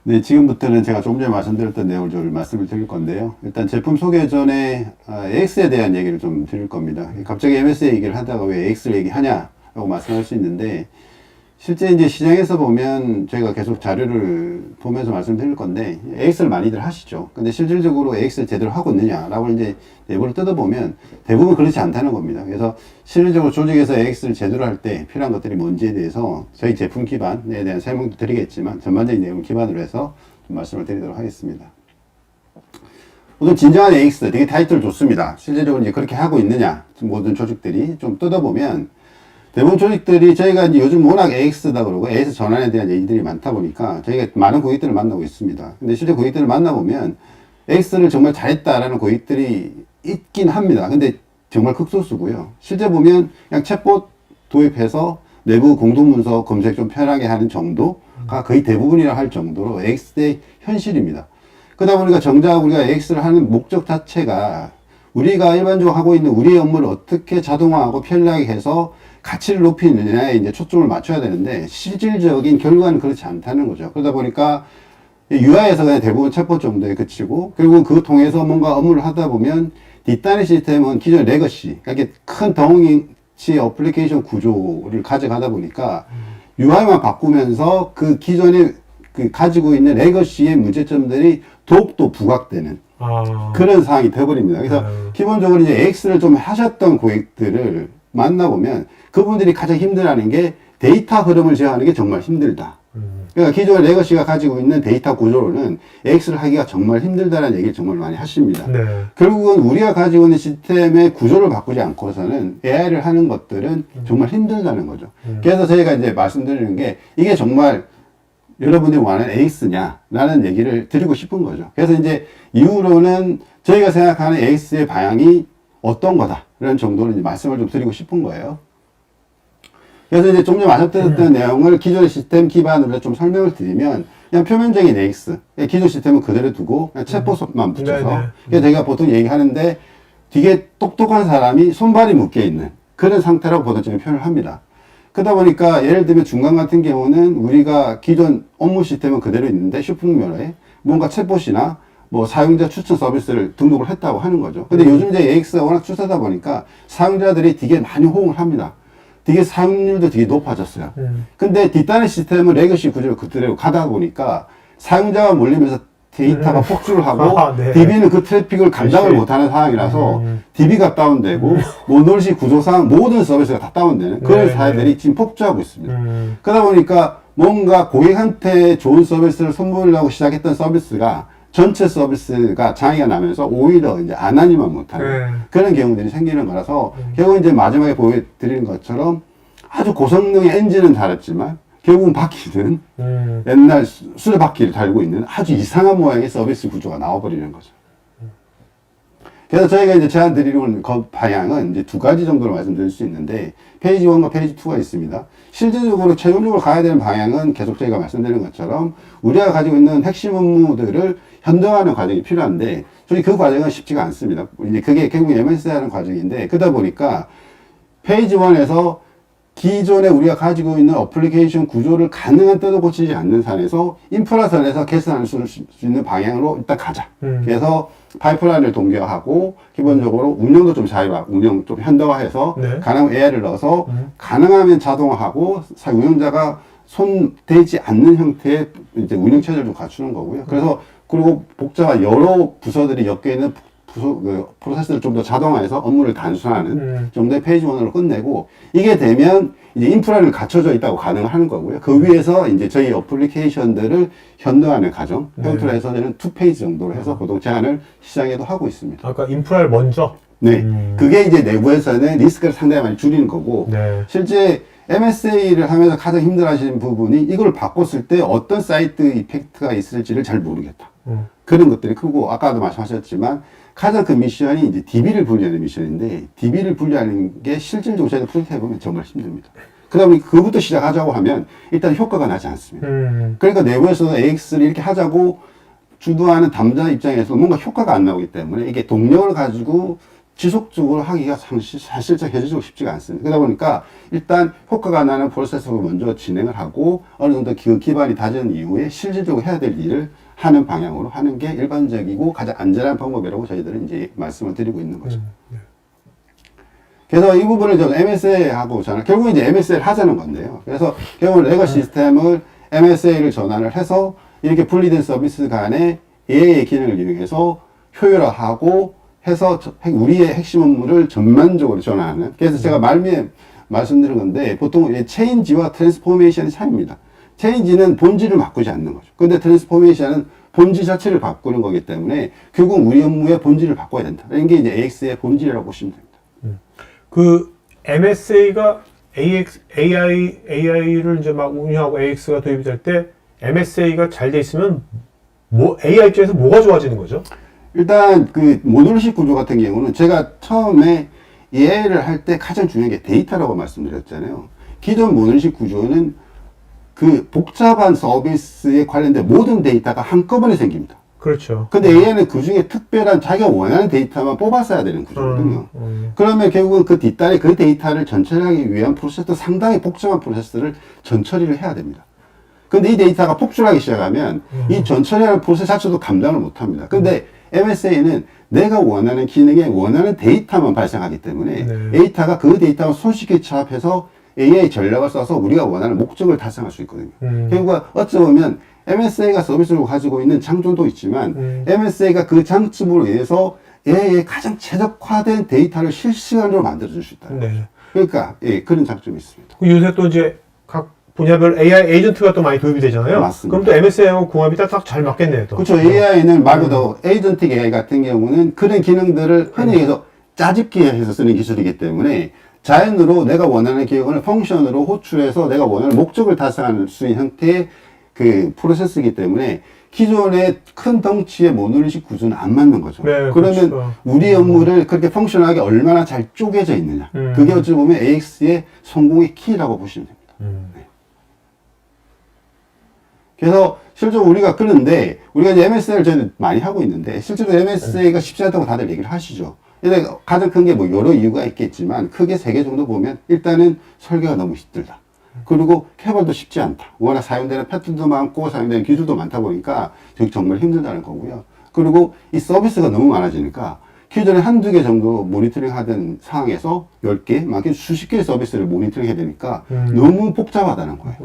[SPEAKER 3] 네, 지금부터는 제가 조금 전에 말씀드렸던 내용을 좀 말씀을 드릴 건데요. 일단 제품 소개 전에 AX에 대한 얘기를 좀 드릴 겁니다. 갑자기 MSA 얘기를 하다가 왜 AX를 얘기하냐라고 말씀할 수 있는데 실제 이제 시장에서 보면 저희가 계속 자료를 보면서 말씀드릴 건데 AX를 많이들 하시죠. 근데 실질적으로 AX를 제대로 하고 있느냐라고 이제 내부를 뜯어보면 대부분 그렇지 않다는 겁니다. 그래서 실질적으로 조직에서 AX를 제대로 할 때 필요한 것들이 뭔지에 대해서 저희 제품 기반에 대한 설명도 드리겠지만 전반적인 내용 기반으로 해서 좀 말씀을 드리도록 하겠습니다. 우선 진정한 AX 되게 타이틀 좋습니다. 실질적으로 이제 그렇게 하고 있느냐 모든 조직들이 좀 뜯어보면 대부분 조직들이 저희가 이제 요즘 워낙 AX다 그러고 AX 전환에 대한 얘기들이 많다 보니까 저희가 많은 고객들을 만나고 있습니다. 근데 실제 고객들을 만나보면 AX를 정말 잘했다라는 고객들이 있긴 합니다. 근데 정말 극소수고요. 실제 보면 그냥 챗봇 도입해서 내부 공동문서 검색 좀 편하게 하는 정도가 거의 대부분이라 할 정도로 AX의 현실입니다. 그러다 보니까 정작 우리가 AX를 하는 목적 자체가 우리가 일반적으로 하고 있는 우리의 업무를 어떻게 자동화하고 편리하게 해서 가치를 높이느냐에 이제 초점을 맞춰야 되는데 실질적인 결과는 그렇지 않다는 거죠. 그러다 보니까 UI에서 그냥 대부분 챗봇 정도에 그치고 그리고 그 통해서 뭔가 업무를 하다 보면 뒷단의 시스템은 기존의 레거시, 그러니까 큰 덩어리치 어플리케이션 구조를 가져가다 보니까 UI만 바꾸면서 그 기존에 그 가지고 있는 레거시의 문제점들이 더욱더 부각되는 그런 상황이 되어버립니다. 그래서 기본적으로 이제 AX를 좀 하셨던 고객들을 만나보면 그분들이 가장 힘들어하는 게 데이터 흐름을 제어하는 게 정말 힘들다. 그러니까 기존의 레거시가 가지고 있는 데이터 구조로는 AX를 하기가 정말 힘들다는 얘기를 정말 많이 하십니다.
[SPEAKER 1] 네.
[SPEAKER 3] 결국은 우리가 가지고 있는 시스템의 구조를 바꾸지 않고서는 AI를 하는 것들은 정말 힘들다는 거죠. 그래서 저희가 이제 말씀드리는 게 이게 정말 여러분들이 원하는 AX냐라는 얘기를 드리고 싶은 거죠. 그래서 이제 이후로는 저희가 생각하는 AX의 방향이 어떤 거다라는 정도로 이제 말씀을 좀 드리고 싶은 거예요. 그래서 이제 좀 전에 말씀드렸던 내용을 기존의 시스템 기반으로 좀 설명을 드리면 그냥 표면적인 AX, 기존 시스템은 그대로 두고 그냥 챗봇만 붙여서
[SPEAKER 1] 네네.
[SPEAKER 3] 그래서 제가 보통 얘기하는데 되게 똑똑한 사람이 손발이 묶여 있는 그런 상태라고 보통 표현을 합니다. 그러다 보니까 예를 들면 중간 같은 경우는 우리가 기존 업무 시스템은 그대로 있는데 쇼핑몰에 뭔가 챗봇이나 뭐 사용자 추천 서비스를 등록을 했다고 하는 거죠. 근데 요즘 이제 AX가 워낙 추세다 보니까 사용자들이 되게 많이 호응을 합니다. 되게 사용률도 되게 높아졌어요. 근데 뒷단의 시스템은 레거시 구조를 그대로 가다 보니까 사용자가 몰리면서 데이터가 폭주를 하고
[SPEAKER 1] 아, 네.
[SPEAKER 3] DB는 그 트래픽을 감당을
[SPEAKER 1] 그치.
[SPEAKER 3] 못하는 상황이라서 DB가 다운되고 모노리시 구조상 모든 서비스가 다 다운되는 그런
[SPEAKER 1] 네,
[SPEAKER 3] 사례들이 지금 폭주하고 있습니다.
[SPEAKER 1] 음.
[SPEAKER 3] 그러다 보니까 뭔가 고객한테 좋은 서비스를 선물하고 시작했던 서비스가 전체 서비스가 장애가 나면서 오히려 이제 안 하니만 못하는
[SPEAKER 1] 네.
[SPEAKER 3] 그런 경우들이 생기는 거라서 결국 이제 마지막에 보여드리는 것처럼 아주 고성능의 엔진은 달았지만 결국은 바퀴는 옛날 수레바퀴를 달고 있는 아주 이상한 모양의 서비스 구조가 나와버리는 거죠. 그래서 저희가 이제 제안 드리는 그 방향은 이제 두 가지 정도로 말씀드릴 수 있는데 페이지 1과 페이지 2가 있습니다. 실질적으로 최종적으로 가야 되는 방향은 계속 저희가 말씀드린 것처럼 우리가 가지고 있는 핵심 업무들을 현대화하는 과정이 필요한데 솔직히 그 과정은 쉽지가 않습니다. 이제 그게 결국 MSA 하는 과정인데 그러다 보니까 페이지 1에서 기존에 우리가 가지고 있는 어플리케이션 구조를 가능한 때도 고치지 않는 선에서 인프라선에서 개선할 수 있는 방향으로 일단 가자. 그래서 파이프라인을 동결하고 기본적으로 운영도 좀 자유화, 운영 좀 현대화해서
[SPEAKER 1] 네.
[SPEAKER 3] 가능하면 AI를 넣어서 가능하면 자동화하고 운영자가 손 대지 않는 형태의 이제 운영 체제를 좀 갖추는 거고요. 그래서 그리고 복잡한 여러 부서들이 엮여 있는 프로세스를 좀 더 자동화해서 업무를 단순화하는 정도의 페이지 1으로 끝내고 이게 되면 이제 인프라를 갖춰져 있다고 가능하는 거고요. 그 위에서 이제 저희 어플리케이션들을 현대화하는 과정, 형태에서는 2페이지 정도로 해서 보통 제안을 시장에도 하고 있습니다.
[SPEAKER 1] 아까 인프라를 먼저.
[SPEAKER 3] 네. 그게 이제 내부에서는 리스크를 상당히 많이 줄이는 거고
[SPEAKER 1] 네.
[SPEAKER 3] 실제 MSA를 하면서 가장 힘들어 하시는 부분이 이걸 바꿨을 때 어떤 사이트 이펙트가 있을지를 잘 모르겠다. 그런 것들이 크고 아까도 말씀하셨지만 가장 큰 미션이 이제 DB를 분리하는 미션인데 DB를 분리하는 게 실질적으로 저희가 프로젝트 해보면 정말 힘듭니다. 그러다 보니 그부터 시작하자고 하면 일단 효과가 나지 않습니다. 그러니까 내부에서도 AX를 이렇게 하자고 주도하는 담당 입장에서 뭔가 효과가 안 나오기 때문에 이게 동력을 가지고 지속적으로 하기가 사실상 현실적으로 쉽지가 않습니다. 그러다 보니까 일단 효과가 나는 프로세스로 먼저 진행을 하고 어느 정도 기반이 다진 이후에 실질적으로 해야 될 일을 하는 방향으로 하는 게 일반적이고 가장 안전한 방법이라고 저희들은 이제 말씀을 드리고 있는 거죠. 그래서 이 부분을 좀 MSA하고 저는 결국은 이제 MSA를 하자는 건데요. 그래서 결국은 레거시 시스템을 MSA를 전환을 해서 이렇게 분리된 서비스 간에 AI의 기능을 이용해서 효율화하고 해서 우리의 핵심 업무를 전반적으로 전환하는. 그래서 제가 말미에 말씀드린 건데 보통 체인지와 트랜스포메이션의 차이입니다. 체인지는 본질을 바꾸지 않는 거죠. 근데 트랜스포메이션은 본질 자체를 바꾸는 거기 때문에 결국 우리 업무의 본질을 바꿔야 된다. 이게 이제 AX의 본질이라고 보시면 됩니다.
[SPEAKER 1] 그 MSA가 AI를 이제 막 운영하고 AX가 도입이 될 때 MSA가 잘 돼 있으면 AI 입장에서 뭐가 좋아지는 거죠?
[SPEAKER 3] 일단 그 모듈식 구조 같은 경우는 제가 처음에 AI를 할 때 가장 중요한 게 데이터라고 말씀드렸잖아요. 기존 모듈식 구조는 그 복잡한 서비스에 관련된 모든 데이터가 한꺼번에 생깁니다.
[SPEAKER 1] 그렇죠.
[SPEAKER 3] 근데 AI는 그 중에 특별한 자기가 원하는 데이터만 뽑았어야 되는 구조거든요. 그러면 결국은 그 뒷단에 그 데이터를 전처리하기 위한 프로세스도 상당히 복잡한 프로세스를 전처리를 해야 됩니다. 근데 이 데이터가 폭출하기 시작하면 이 전처리하는 프로세스 자체도 감당을 못 합니다. 근데 MSA는 내가 원하는 기능에 원하는 데이터만 발생하기 때문에 데이터가 그 데이터와 손쉽게 취합해서 AI 전략을 써서 우리가 원하는 목적을 달성할 수 있거든요. 결국 어쩌면 MSA가 서비스를 가지고 있는 장점도 있지만 MSA가 그 장점으로 인해서 AI에 가장 최적화된 데이터를 실시간으로 만들어줄 수 있다.
[SPEAKER 1] 네.
[SPEAKER 3] 그러니까 그런 장점이 있습니다.
[SPEAKER 1] 요새 또 이제 각 분야별 AI 에이전트가 또 많이 도입이 되잖아요.
[SPEAKER 3] 맞습니다.
[SPEAKER 1] 그럼 또 MSA하고 궁합이 딱 잘 맞겠네요. 또.
[SPEAKER 3] 그렇죠. AI는 말 그대로 에이전틱 AI 같은 경우는 그런 기능들을 흔히 해서 짜집기 해서 쓰는 기술이기 때문에 자연으로 내가 원하는 기능을 펑션으로 호출해서 내가 원하는 목적을 달성할 수 있는 형태의 그 프로세스이기 때문에 기존의 큰 덩치의 모노리식 구조는 안 맞는 거죠.
[SPEAKER 1] 네,
[SPEAKER 3] 그러면
[SPEAKER 1] 그렇죠.
[SPEAKER 3] 우리 업무를 그렇게 펑셔널하게 얼마나 잘 쪼개져 있느냐. 그게 어찌 보면 AX의 성공의 키라고 보시면 됩니다. 네. 그래서 실제로 우리가 그런데 우리가 이제 MSA를 저희는 많이 하고 있는데 실제로 MSA가 쉽지 않다고 다들 얘기를 하시죠. 근데 가장 큰 게 뭐 여러 이유가 있겠지만 크게 3개 정도 보면 일단은 설계가 너무 힘들다. 그리고 개발도 쉽지 않다. 워낙 사용되는 패턴도 많고 사용되는 기술도 많다 보니까 정말 힘들다는 거고요. 그리고 이 서비스가 너무 많아지니까 기존에 한두 개 정도 모니터링 하던 상황에서 10개, 많게 수십 개의 서비스를 모니터링 해야 되니까 너무 복잡하다는 거예요.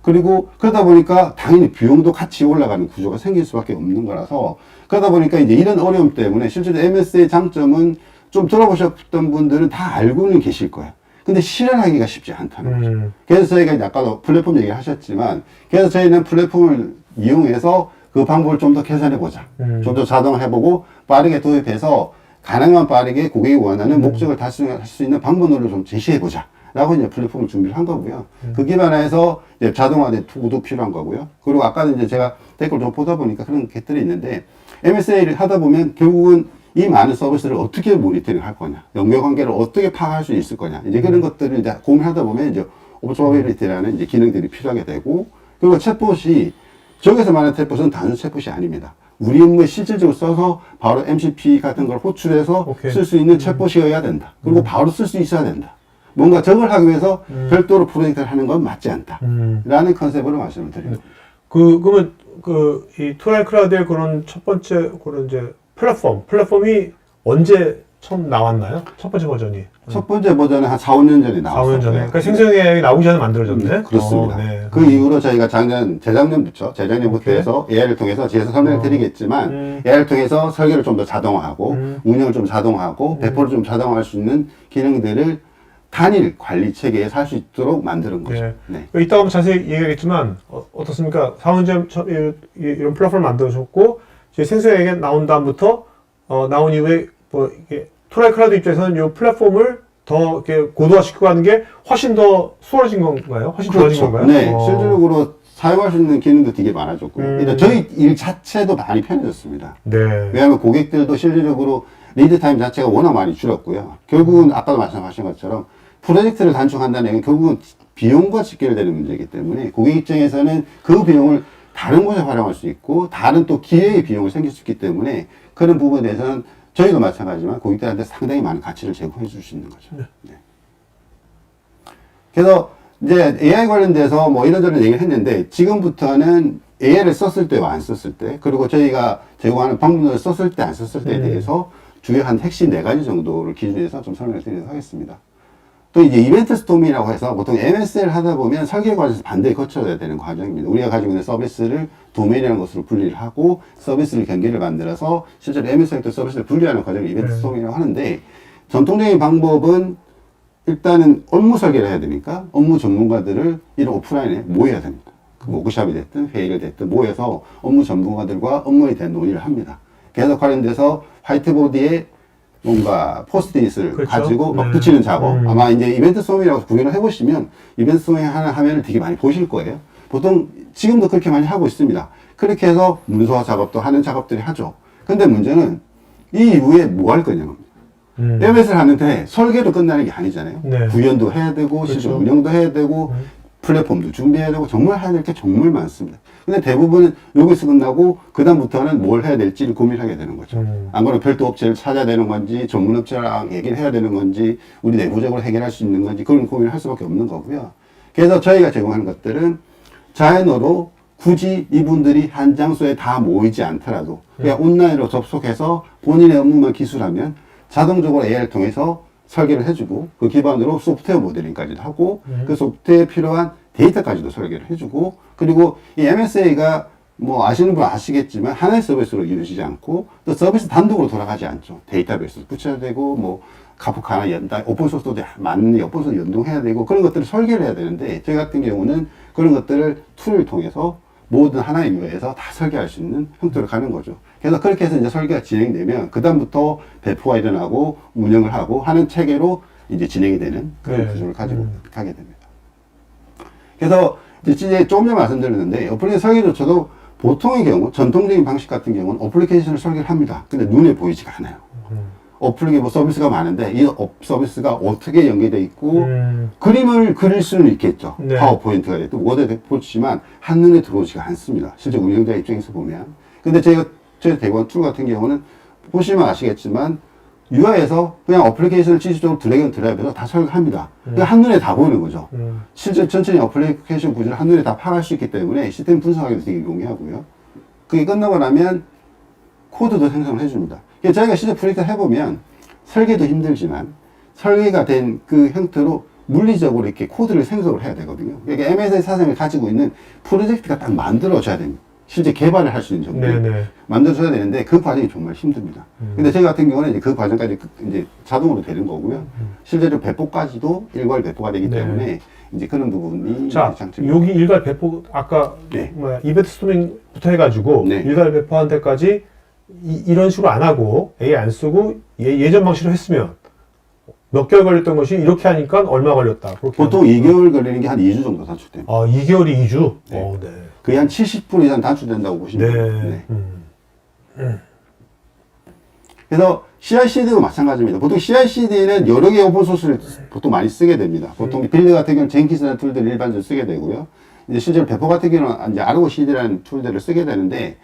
[SPEAKER 3] 그리고 그러다 보니까 당연히 비용도 같이 올라가는 구조가 생길 수밖에 없는 거라서 그러다 보니까 이제 이런 어려움 때문에 실제로 MS의 장점은 좀 들어보셨던 분들은 다 알고는 계실 거예요. 근데 실현하기가 쉽지 않다는 거죠. 그래서 저희가 이제 아까도 플랫폼 얘기 하셨지만, 그래서 저희는 플랫폼을 이용해서 그 방법을 좀 더 개선해보자. 좀 더 자동화해보고 빠르게 도입해서 가능한 빠르게 고객이 원하는 목적을 달성할 수 있는 방법론을 좀 제시해보자. 라고 이제 플랫폼을 준비를 한 거고요. 그 기반에서 이제 자동화된 투구도 필요한 거고요. 그리고 아까는 이제 제가 댓글 좀 보다 보니까 그런 것들이 있는데, MSA를 하다 보면 결국은 이 많은 서비스를 어떻게 모니터링 할 거냐, 연결 관계를 어떻게 파악할 수 있을 거냐, 이제 그런 것들을 이제 고민하다 보면 이제 오브저베이리티라는 이제 기능들이 필요하게 되고, 그리고 챗봇이 저기서 말하는 챗봇은 단순 챗봇이 아닙니다. 우리 업무에 실질적으로 써서 바로 MCP 같은 걸 호출해서 쓸 수 있는 챗봇이어야 된다. 그리고 바로 쓸 수 있어야 된다. 뭔가 저걸 하기 위해서 별도로 프로젝트를 하는 건 맞지 않다. 라는 컨셉으로 말씀을 드립니다.
[SPEAKER 1] 그러면 이 토라이 클라우드의 그런 첫 번째 그런 이제 플랫폼이 언제 처음 나왔나요? 첫 번째 버전이.
[SPEAKER 3] 첫 번째 버전은 한 4, 5년 전에
[SPEAKER 1] 4,
[SPEAKER 3] 나왔어요.
[SPEAKER 1] 5년 전에. 그러니까 생성AI 나오기 전에 만들어졌네.
[SPEAKER 3] 그렇습니다.
[SPEAKER 1] 네.
[SPEAKER 3] 그 이후로 저희가 재작년부터 해서 AI를 통해서 뒤에서 설명을 드리겠지만, AI를 통해서 설계를 좀 더 자동화하고, 운영을 좀 자동화하고, 배포를 좀 자동화할 수 있는 기능들을 단일 관리 체계에 살 수 있도록 만드는 거죠.
[SPEAKER 1] 네. 이따가 한번 자세히 얘기하겠지만, 어떻습니까? 4, 5년 전 이런 플랫폼을 만들어줬고, 이제 생성AI가 나온 다음부터, 나온 이후에, 이게, 토라이 클라우드 입장에서는 이 플랫폼을 더 이렇게 고도화시키고 하는 게 훨씬 더 수월해진 건가요? 훨씬 좋아진 건가요?
[SPEAKER 3] 네. 실질적으로 사용할 수 있는 기능도 되게 많아졌고요. 일단 저희 일 자체도 많이 편해졌습니다.
[SPEAKER 1] 네.
[SPEAKER 3] 왜냐하면 고객들도 실질적으로 리드 타임 자체가 워낙 많이 줄었고요. 결국은 아까도 말씀하신 것처럼 프로젝트를 단축한다는 얘기는 결국은 비용과 직결되는 문제이기 때문에 고객 입장에서는 그 비용을 다른 곳에 활용할 수 있고 다른 또 기회의 비용을 생길 수 있기 때문에 그런 부분에 대해서는 저희도 마찬가지지만 고객들한테 상당히 많은 가치를 제공해 줄 수 있는 거죠. 네. 그래서 이제 AI 관련돼서 뭐 이런저런 얘기를 했는데 지금부터는 AI를 썼을 때와 안 썼을 때 그리고 저희가 제공하는 방법론을 썼을 때 안 썼을 때에 대해서 주요 한 핵심 4가지 정도를 기준해서 좀 설명을 드리도록 하겠습니다. 또 이제 이벤트 스토밍이라고 해서 보통 MS를 하다 보면 설계 과정에서 반드시 거쳐야 되는 과정입니다. 우리가 가지고 있는 서비스를 도메인이라는 것으로 분리를 하고 서비스를 경계를 만들어서 실제로 MS랑 또 서비스를 분리하는 과정을 이벤트 스토밍이라고 하는데 전통적인 방법은 일단은 업무 설계를 해야 되니까 업무 전문가들을 이런 오프라인에 모여야 됩니다. 그 워크숍이 됐든 회의를 됐든 모여서 업무 전문가들과 업무에 대한 논의를 합니다. 그래서 관련돼서 화이트보드에 뭔가 포스트잇을
[SPEAKER 1] 그렇죠?
[SPEAKER 3] 가지고 막 붙이는 작업. 아마 이제 이벤트 소밍이라고 구경을 해보시면 이벤트 소밍 하는 화면을 되게 많이 보실 거예요. 보통 지금도 그렇게 많이 하고 있습니다. 그렇게 해서 문서화 작업도 하는 작업들이 하죠. 근데 문제는 이 이후에 뭐 할 거냐는 겁니다. MS를 하는데 설계도 끝나는 게 아니잖아요.
[SPEAKER 1] 네.
[SPEAKER 3] 구현도 해야 되고,
[SPEAKER 1] 그렇죠.
[SPEAKER 3] 실제 운영도 해야 되고, 플랫폼도 준비해야 되고, 정말 해야 될 게 정말 많습니다. 근데 대부분은 여기서 끝나고, 그다음부터는 뭘 해야 될지를 고민하게 되는 거죠. 안 그러면 별도 업체를 찾아야 되는 건지, 전문 업체랑 얘기를 해야 되는 건지, 우리 내부적으로 해결할 수 있는 건지, 그런 고민을 할 수밖에 없는 거고요. 그래서 저희가 제공하는 것들은 자연어로 굳이 이분들이 한 장소에 다 모이지 않더라도, 그냥 온라인으로 접속해서 본인의 업무만 기술하면 자동적으로 AI를 통해서 설계를 해주고 그 기반으로 소프트웨어 모델링까지도 하고 그 소프트웨어에 필요한 데이터까지도 설계를 해주고 그리고 이 MSA가 뭐 아시는 분 아시겠지만 하나의 서비스로 이루어지지 않고 또 서비스 단독으로 돌아가지 않죠. 데이터베이스도 붙여야 되고 뭐 카프카 하나 연다 오픈소스도 많은 오픈소스 연동해야 되고 그런 것들을 설계를 해야 되는데 저희 같은 경우는 그런 것들을 툴을 통해서 모든 하나의 뷰에서 다 설계할 수 있는 형태로 가는 거죠. 그래서 그렇게 해서 이제 설계가 진행되면 그다음부터 배포가 일어나고 운영을 하고 하는 체계로 이제 진행이 되는 그런 구조를 가지고 가게 됩니다. 그래서 이제 조금 전에 말씀드렸는데 어플리케이션 설계조차도 보통의 경우, 전통적인 방식 같은 경우는 어플리케이션을 설계를 합니다. 근데 눈에 보이지가 않아요. 어플리케이션 서비스가 많은데 이 서비스가 어떻게 연계되어 있고 그림을 그릴 수는 있겠죠.
[SPEAKER 1] 네.
[SPEAKER 3] 파워포인트가 됐든 워드에 보지만 한눈에 들어오지가 않습니다. 실제 운영자 입장에서 보면. 근데 저희 대관 툴 같은 경우는 보시면 아시겠지만 UI에서 그냥 어플리케이션을 지수적으로 드래그 앤 드랍해서 다 설계합니다. 그냥 한눈에 다 보이는 거죠. 실제 천천히 어플리케이션 구조를 한눈에 다 파악할 수 있기 때문에 시스템 분석하기도 되게 용이하고요. 그게 끝나고 나면 코드도 생성을 해줍니다. 저희가 실제 프로젝트 해보면 설계도 힘들지만 설계가 된 그 형태로 물리적으로 이렇게 코드를 생성을 해야 되거든요. 그러니까 MSA 사상을 가지고 있는 프로젝트가 딱 만들어져야 됩니다. 실제 개발을 할 수 있는 정도 만들어줘야 되는데 그 과정이 정말 힘듭니다. 근데 저희 같은 경우는 이제 그 과정까지 이제 자동으로 되는 거고요. 실제로 배포까지도 일괄 배포가 되기 때문에 이제 그런 부분이
[SPEAKER 1] 자,
[SPEAKER 3] 장점입니다.
[SPEAKER 1] 여기 일괄 배포 아까
[SPEAKER 3] 네.
[SPEAKER 1] 이벤트 스토밍부터 해가지고
[SPEAKER 3] 네.
[SPEAKER 1] 일괄 배포한 데까지 이런 식으로 안 하고 A 안 쓰고 예전 방식으로 했으면 몇 개월 걸렸던 것이 이렇게 하니까 얼마 걸렸다. 그렇게
[SPEAKER 3] 보통 2개월 걸리는 게 한 2주 정도 단축됩니다.
[SPEAKER 1] 2개월이 2주?
[SPEAKER 3] 네.
[SPEAKER 1] 네.
[SPEAKER 3] 거의 한 70% 이상 단축된다고 보시면
[SPEAKER 1] 네.
[SPEAKER 3] 됩니다. 네. 그래서 CI/CD도 마찬가지입니다. 보통 CI/CD는 여러 개의 오픈소스를 보통 많이 쓰게 됩니다. 보통 빌드 같은 경우는 젠킨스라는 툴들을 일반적으로 쓰게 되고요. 이제 실제로 배포 같은 경우는 이제 ROCD라는 툴들을 쓰게 되는데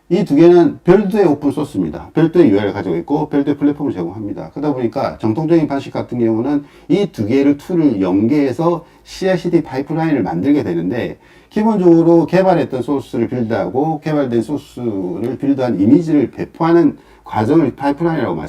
[SPEAKER 3] 이 두 개는 별도의 오픈소스입니다. 별도의 UI를 가지고 있고 별도의 플랫폼을 제공합니다. 그러다 보니까 정통적인 방식 같은 경우는 이 두 개를 툴을 연계해서 CI/CD 파이프라인을 만들게 되는데 기본적으로 개발했던 소스를 빌드하고 개발된 소스를 빌드한 이미지를 배포하는 과정을 파이프라인이라고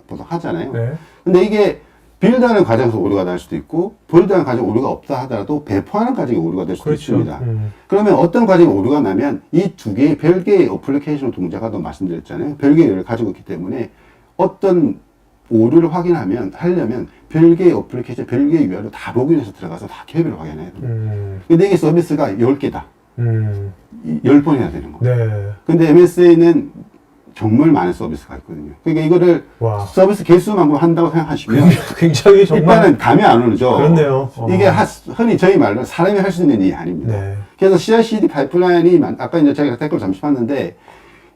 [SPEAKER 3] 보통 하잖아요.
[SPEAKER 1] 네.
[SPEAKER 3] 근데 이게 빌드하는 과정에서 오류가 날 수도 있고 빌드하는 과정에 오류가 없다 하더라도 배포하는 과정에 오류가 될 수도 있습니다. 그러면 어떤 과정에 오류가 나면 이 두 개의 별개의 어플리케이션 동작을 말씀드렸잖아요. 별개의 요를 가지고 있기 때문에 어떤 오류를 하려면 별개의 어플리케이션, 별개의 UI로 다 로그인해서 들어가서 다 개별을 확인해야 됩니다. 근데 이게 서비스가 10개다. 10번 해야 되는 거예요.
[SPEAKER 1] 네.
[SPEAKER 3] 근데 MSA는 정말 많은 서비스가 있거든요. 그러니까 이거를
[SPEAKER 1] 와.
[SPEAKER 3] 서비스 개수만 한다고 생각하시면
[SPEAKER 1] 굉장히 정말
[SPEAKER 3] 일단은 감이 안 오죠.
[SPEAKER 1] 그렇네요.
[SPEAKER 3] 이게 흔히 저희 말로 사람이 할 수 있는 일이 아닙니다.
[SPEAKER 1] 네.
[SPEAKER 3] 그래서 CI/CD 파이프라인이 아까 이제 제가 댓글 잠시 봤는데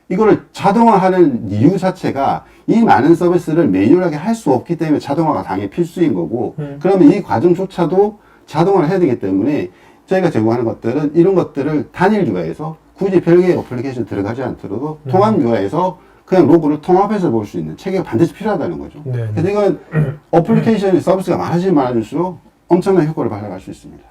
[SPEAKER 3] 이거를 자동화하는 이유 자체가 이 많은 서비스를 매뉴얼하게 할 수 없기 때문에 자동화가 당연히 필수인 거고 그러면 이 과정조차도 자동화를 해야 되기 때문에 저희가 제공하는 것들은 이런 것들을 단일 UI에서 굳이 별개의 어플리케이션 들어가지 않더라도 통합 UI에서 그냥 로그를 통합해서 볼 수 있는 체계가 반드시 필요하다는 거죠.
[SPEAKER 1] 네.
[SPEAKER 3] 그래서 이건 어플리케이션 서비스가 많아지면 많아질수록 엄청난 효과를 발휘할 수 있습니다.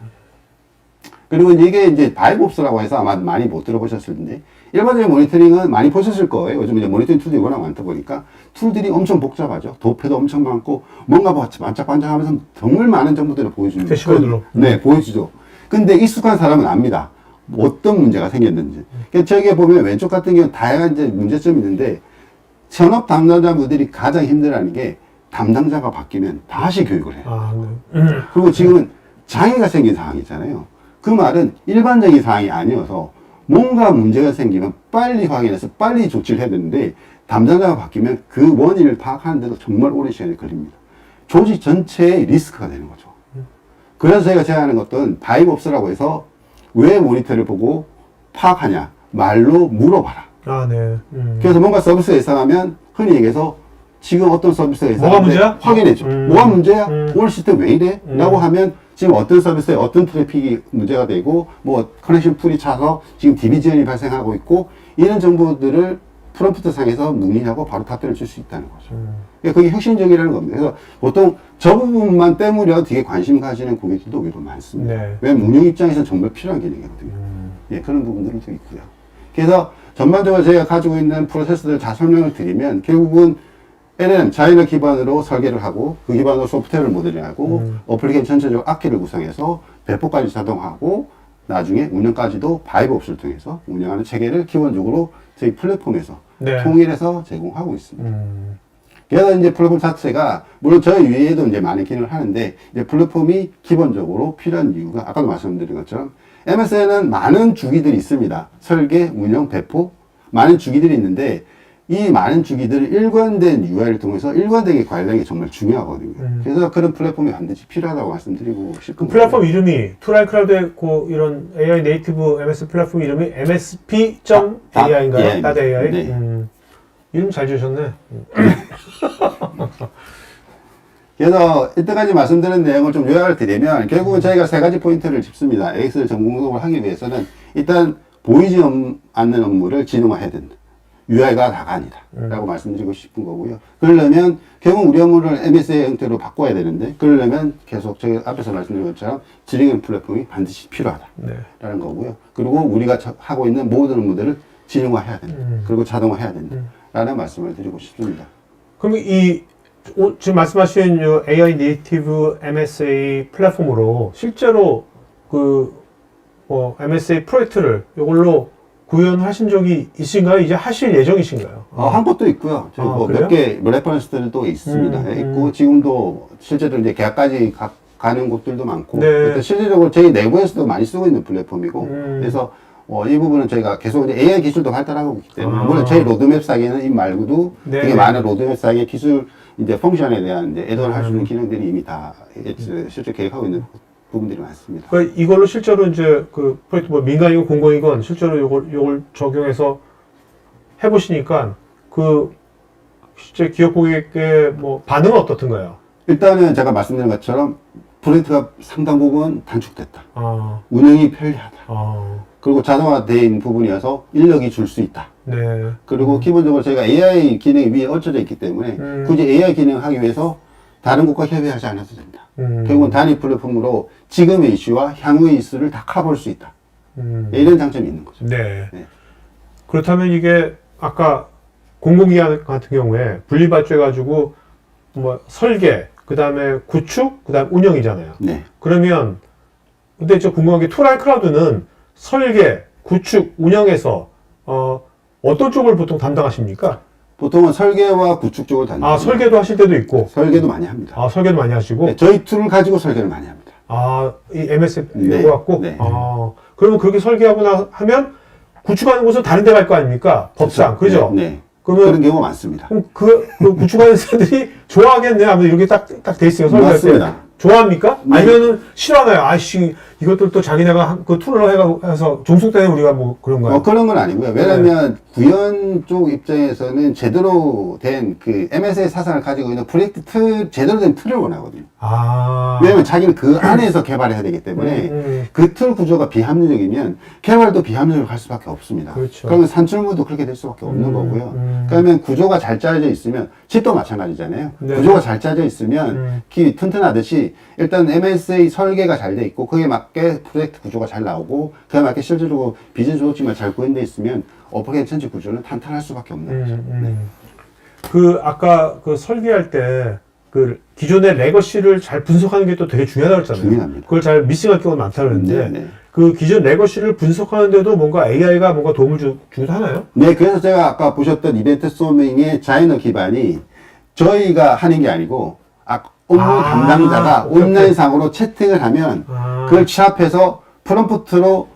[SPEAKER 3] 그리고 이게 이제 바이브옵스라고 해서 아마 많이 못 들어보셨을 텐데 일반적인 모니터링은 많이 보셨을 거예요. 요즘 이제 모니터링 툴들이 워낙 많다 보니까 툴들이 엄청 복잡하죠. 도표도 엄청 많고 뭔가 반짝반짝하면서 정말 많은 정보들을 보여주는
[SPEAKER 1] 대시보드로.
[SPEAKER 3] 네, 보여주죠. 근데 익숙한 사람은 압니다. 어떤 문제가 생겼는지. 그러니까 저기 보면 왼쪽 같은 경우는 다양한 이제 문제점이 있는데 전업 담당자분들이 가장 힘들어하는 게 담당자가 바뀌면 다시 교육을 해요. 그리고 지금은 장애가 생긴 상황이잖아요. 그 말은 일반적인 상황이 아니어서 뭔가 문제가 생기면 빨리 확인해서 빨리 조치를 해야 되는데 담당자가 바뀌면 그 원인을 파악하는데도 정말 오랜 시간이 걸립니다. 조직 전체의 리스크가 되는 거죠. 그래서 저희가 제안하는 것은 바이브옵스라고 해서 왜 모니터를 보고 파악하냐 말로 물어봐라.
[SPEAKER 1] 네.
[SPEAKER 3] 그래서 뭔가 서비스가 이상하면 흔히 얘기해서 지금 어떤 서비스가 이상한데
[SPEAKER 1] 뭐가 문제야?
[SPEAKER 3] 확인해줘. 뭐가 문제야? 오늘 시스템 왜 이래? 라고 하면 지금 어떤 서비스에 어떤 트래픽이 문제가 되고 뭐 커넥션 풀이 차서 지금 DB 지연이 발생하고 있고 이런 정보들을 프롬프트 상에서 문의하고 바로 답변을 줄 수 있다는 거죠. 그러니까 그게 혁신적이라는 겁니다. 그래서 보통 저 부분만 때문에 되게 관심 가지는 고객들도 오히려 많습니다.
[SPEAKER 1] 네.
[SPEAKER 3] 왜냐면 운영 입장에서는 정말 필요한 기능이거든요. 예, 그런 부분들도 있고요. 그래서 전반적으로 저희가 가지고 있는 프로세스들을 다 설명을 드리면 결국은 LLM, 자연어 기반으로 설계를 하고 그 기반으로 소프트웨어를 모델링하고 어플리케이션 전체적으로 악기를 구성해서 배포까지 자동화하고 나중에 운영까지도 바이브옵스를 통해서 운영하는 체계를 기본적으로 저희 플랫폼에서
[SPEAKER 1] 네.
[SPEAKER 3] 통일해서 제공하고 있습니다. 그래서 이제 플랫폼 자체가 물론 저희 위에도 이제 많은 기능을 하는데 이제 플랫폼이 기본적으로 필요한 이유가 아까도 말씀드린 것처럼 MS에는 많은 주기들이 있습니다. 설계, 운영, 배포 많은 주기들이 있는데 이 많은 주기들을 일관된 UI를 통해서 일관되게 관리하는 게 정말 중요하거든요. 그래서 그런 플랫폼이 반드시 필요하다고 말씀드리고
[SPEAKER 1] 그
[SPEAKER 3] 싶은
[SPEAKER 1] 플랫폼 이름이 투라이 클라우드의 그 이런 AI 네이티브 MS 플랫폼 이름이 MSP.AI인가요?
[SPEAKER 3] 예,
[SPEAKER 1] .ai?
[SPEAKER 3] 네.
[SPEAKER 1] 이름 잘 지으셨네.
[SPEAKER 3] 그래서 이때까지 말씀드린 내용을 좀 요약을 드리면 결국은 저희가 세 가지 포인트를 짚습니다. AX를 전공적으로 하기 위해서는 일단 보이지 않는 업무를 지능화해야 된다. UI가 다가 아니다. 라고 말씀드리고 싶은 거고요. 그러려면 결국 우리 업무를 MSA 형태로 바꿔야 되는데 그러려면 계속 저희 앞에서 말씀드린 것처럼 지능형 플랫폼이 반드시 필요하다.
[SPEAKER 1] 네.
[SPEAKER 3] 라는 거고요. 그리고 우리가 하고 있는 모든 업무들을 지능화해야 된다. 그리고 자동화해야 된다. 라는 말씀을 드리고 싶습니다.
[SPEAKER 1] 그럼 지금 말씀하신 이 AI 네이티브 MSA 플랫폼으로 실제로 MSA 프로젝트를 이걸로 구현하신 적이 있으신가요? 이제 하실 예정이신가요?
[SPEAKER 3] 한 것도 있고요. 저희 몇 개 레퍼런스들도 있습니다. 있고 지금도 실제로 이제 계약까지 가는 곳들도 많고
[SPEAKER 1] 네.
[SPEAKER 3] 실질적으로 저희 내부에서도 많이 쓰고 있는 플랫폼이고 그래서 이 부분은 저희가 계속 이제 AI 기술도 발달하고 있기 때문에 물론 저희 로드맵상에는 이 말고도
[SPEAKER 1] 네.
[SPEAKER 3] 되게 많은 로드맵상의 기술 이제 펑션에 대한 이제 애도를 할 수 있는 기능들이 이미 다 실제 계획하고 있는 부분들이 많습니다.
[SPEAKER 1] 그러니까 이걸로 실제로 이제 그 프로젝트 뭐 민간이건 공공이건 실제로 요걸 적용해서 해보시니까 실제 기업 고객의 뭐 반응은 어떻던가요?
[SPEAKER 3] 일단은 제가 말씀드린 것처럼 프로젝트가 상당 부분 단축됐다.
[SPEAKER 1] 아,
[SPEAKER 3] 운영이 편리하다.
[SPEAKER 1] 아,
[SPEAKER 3] 그리고 자동화된 부분이어서 인력이 줄 수 있다.
[SPEAKER 1] 네.
[SPEAKER 3] 그리고 기본적으로 저희가 AI 기능이 위에 얹혀져 있기 때문에 굳이 AI 기능을 하기 위해서 다른 곳과 협의하지 않아도 된다. 결국은 단위 플랫폼으로 지금의 이슈와 향후의 이슈를 다 커버할 수 있다. 이런 장점이 있는 거죠.
[SPEAKER 1] 네.
[SPEAKER 3] 네.
[SPEAKER 1] 그렇다면 이게 아까 공공기관 같은 경우에 분리발주해가지고 뭐 설계, 그 다음에 구축, 그 다음 운영이잖아요.
[SPEAKER 3] 네.
[SPEAKER 1] 그러면 근데 저 궁금한 게 투라이 클라우드는 설계, 구축, 운영에서 어떤 쪽을 보통 담당하십니까?
[SPEAKER 3] 보통은 설계와 구축 쪽을 담당합니다.
[SPEAKER 1] 아, 설계도 하실 때도 있고.
[SPEAKER 3] 설계도 많이 합니다.
[SPEAKER 1] 아, 설계도 많이 하시고.
[SPEAKER 3] 네, 저희 툴을 가지고 설계를 많이 합니다.
[SPEAKER 1] 아, 이 MS
[SPEAKER 3] 네,
[SPEAKER 1] 이거 갖고.
[SPEAKER 3] 네.
[SPEAKER 1] 아, 그러면 그렇게 설계하고 하면 구축하는 곳은 다른 데 갈 거 아닙니까? 법상, 그죠?
[SPEAKER 3] 네.
[SPEAKER 1] 그러면
[SPEAKER 3] 그런 경우가 많습니다.
[SPEAKER 1] 그럼 그 구축하는 사람들이 좋아하겠네요. 아무래도 이렇게 딱 돼 있어요. 설계할 때.
[SPEAKER 3] 맞습니다.
[SPEAKER 1] 좋아합니까?
[SPEAKER 3] 네.
[SPEAKER 1] 아니면은 싫어하나요? 아이씨, 이것들 또 자기네가 그 툴을 해서 종속 때문에 우리가 뭐 그런 거야.
[SPEAKER 3] 그런 건 아니고요. 왜냐면 구현 쪽 입장에서는 제대로 된 그 MSA 사상을 가지고 있는 프로젝트 제대로 된 틀을 원하거든요.
[SPEAKER 1] 아.
[SPEAKER 3] 왜냐면 자기는 그 안에서 개발해야 되기 때문에 그 틀 구조가 비합리적이면 개발도 비합리적으로 갈 수밖에 없습니다.
[SPEAKER 1] 그렇죠.
[SPEAKER 3] 그러면 산출물도 그렇게 될 수밖에 없는 거고요. 그러면 구조가 잘 짜여져 있으면 칩도 마찬가지잖아요.
[SPEAKER 1] 네.
[SPEAKER 3] 구조가 잘 짜여져 있으면 튼튼하듯이 일단 MSA 설계가 잘 돼 있고 거기에 맞게 프로젝트 구조가 잘 나오고 그에 맞게 실제로 비즈니스 조직만 잘 구현돼 있으면 어퍼게임 전체 구조는 탄탄할 수밖에 없는 거죠. 네.
[SPEAKER 1] 아까 설계할 때 기존의 레거시를 잘 분석하는 게 또 되게 중요하다고 했잖아요.
[SPEAKER 3] 중요합니다.
[SPEAKER 1] 그걸 잘 미싱할 경우가 많다고 그랬는데
[SPEAKER 3] 네, 네.
[SPEAKER 1] 그 기존 레거시를 분석하는데도 뭔가 AI가 뭔가 도움을 주기도 하나요?
[SPEAKER 3] 네, 그래서 제가 아까 보셨던 이벤트 소밍의 자이너 기반이 저희가 하는 게 아니고 업무 담당자가
[SPEAKER 1] 오케이, 오케이.
[SPEAKER 3] 온라인상으로 채팅을 하면 그걸 취합해서 프롬프트로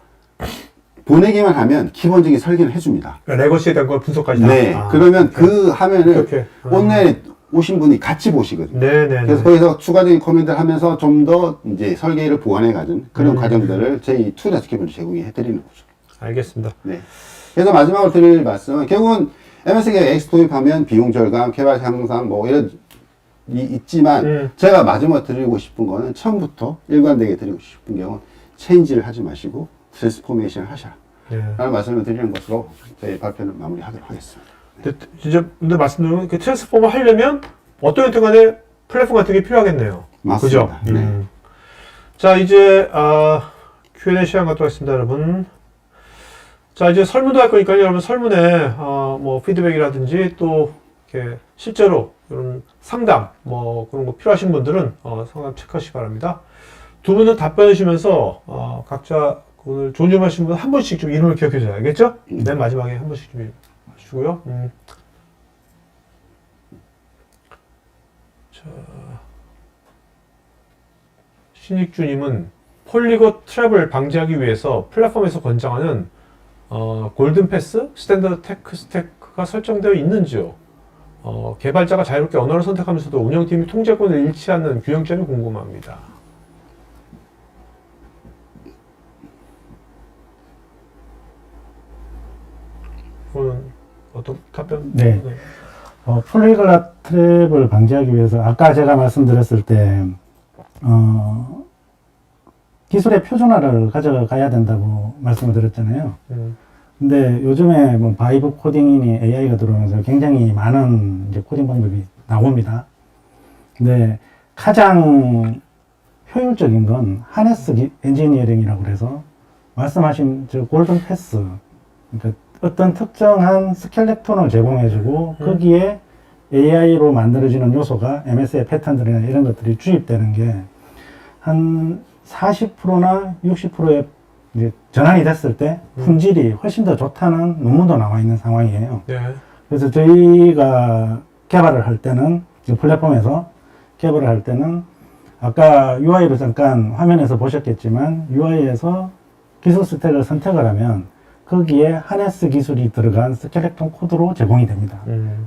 [SPEAKER 3] 보내기만 하면 기본적인 설계를 해줍니다.
[SPEAKER 1] 그러니까 레거시에 대한 걸 분석까지 다.
[SPEAKER 3] 네, 그러면 그 화면을
[SPEAKER 1] 오케이.
[SPEAKER 3] 온라인에 오신 분이 같이 보시거든요.
[SPEAKER 1] 네네.
[SPEAKER 3] 그래서 거기서 추가적인 코멘트를 하면서 좀 더 이제 설계를 보완해 가는 그런 과정들을 저희 툴에서 기본적으로 제공해 드리는 거죠.
[SPEAKER 1] 알겠습니다.
[SPEAKER 3] 네. 그래서 마지막으로 드릴 말씀은 결국은 MS에 X 도입하면 비용 절감, 개발 향상 뭐 이런 있지만 제가 마지막으로 드리고 싶은 거는 처음부터 일관되게 드리고 싶은 경우는 체인지를 하지 마시고 트랜스포메이션을 하셔라.
[SPEAKER 1] 네.
[SPEAKER 3] 라는 말씀을 드리는 것으로 저희 발표는 마무리하도록 하겠습니다.
[SPEAKER 1] 근데 말씀드리면 그 트랜스포머 하려면 어떤 형태 간에 플랫폼 같은 게 필요하겠네요.
[SPEAKER 3] 맞습니다.
[SPEAKER 1] 그죠?
[SPEAKER 3] 네.
[SPEAKER 1] 자, 이제 Q&A 시간 갖도록 하겠습니다, 여러분. 자, 이제 설문도 할 거니까요, 여러분 설문에 뭐 피드백이라든지 또 이렇게 실제로 이런 상담 뭐 그런 거 필요하신 분들은 상담 체크하시기 바랍니다. 두 분은 답변해 주시면서 각자 오늘 좋은 점 하신 분 한 분씩 좀 이름을 기억해 주세요. 알겠죠? 맨 마지막에 한 분씩 좀 해주시고요. 자, 신익주님은 폴리고 트래블 방지하기 위해서 플랫폼에서 권장하는 골든 패스, 스탠더드 테크 스택 스펙가 설정되어 있는지요? 개발자가 자유롭게 언어를 선택하면서도 운영팀이 통제권을 잃지 않는 균형점이 궁금합니다. 이거는 어떤 답변?
[SPEAKER 2] 네. 폴리글라 트랩을 방지하기 위해서 아까 제가 말씀드렸을 때 기술의 표준화를 가져가야 된다고 말씀을 드렸잖아요. 근데 요즘에 뭐 바이브 코딩이니 AI가 들어오면서 굉장히 많은 이제 코딩 방법이 나옵니다. 근데 가장 효율적인 건 하네스 엔지니어링이라고 그래서 말씀하신 저 골든 패스, 그러니까 어떤 특정한 스켈레톤을 제공해주고 거기에 AI로 만들어지는 요소가 MS의 패턴들이나 이런 것들이 주입되는 게 한 40%나 60%의 이제 전환이 됐을 때 품질이 훨씬 더 좋다는 논문도 나와 있는 상황이에요.
[SPEAKER 1] 네.
[SPEAKER 2] 그래서 저희가 개발을 할 때는 지금 플랫폼에서 개발을 할 때는 아까 UI로 잠깐 화면에서 보셨겠지만 UI에서 기술 스택을 선택을 하면 거기에 하네스 기술이 들어간 스켈레톤 코드로 제공이 됩니다.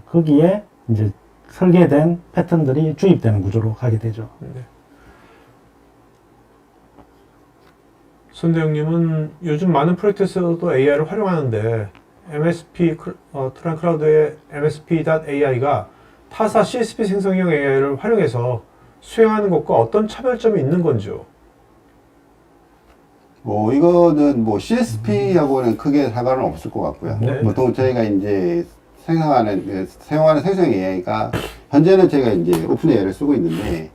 [SPEAKER 2] 거기에 이제 설계된 패턴들이 주입되는 구조로 가게 되죠.
[SPEAKER 1] 네. 손대영님은 요즘 많은 프로젝트에서도 AI를 활용하는데 MSP 트란 클라우드의 MSP.AI가 타사 CSP 생성형 AI를 활용해서 수행하는 것과 어떤 차별점이 있는 건지요?
[SPEAKER 3] 이거는 뭐 CSP하고는 크게 상관은 없을 것 같고요.
[SPEAKER 1] 네.
[SPEAKER 3] 보통 저희가 이제 사용하는 생성 AI가 현재는 저희가 이제 오픈 AI를 쓰고 있는데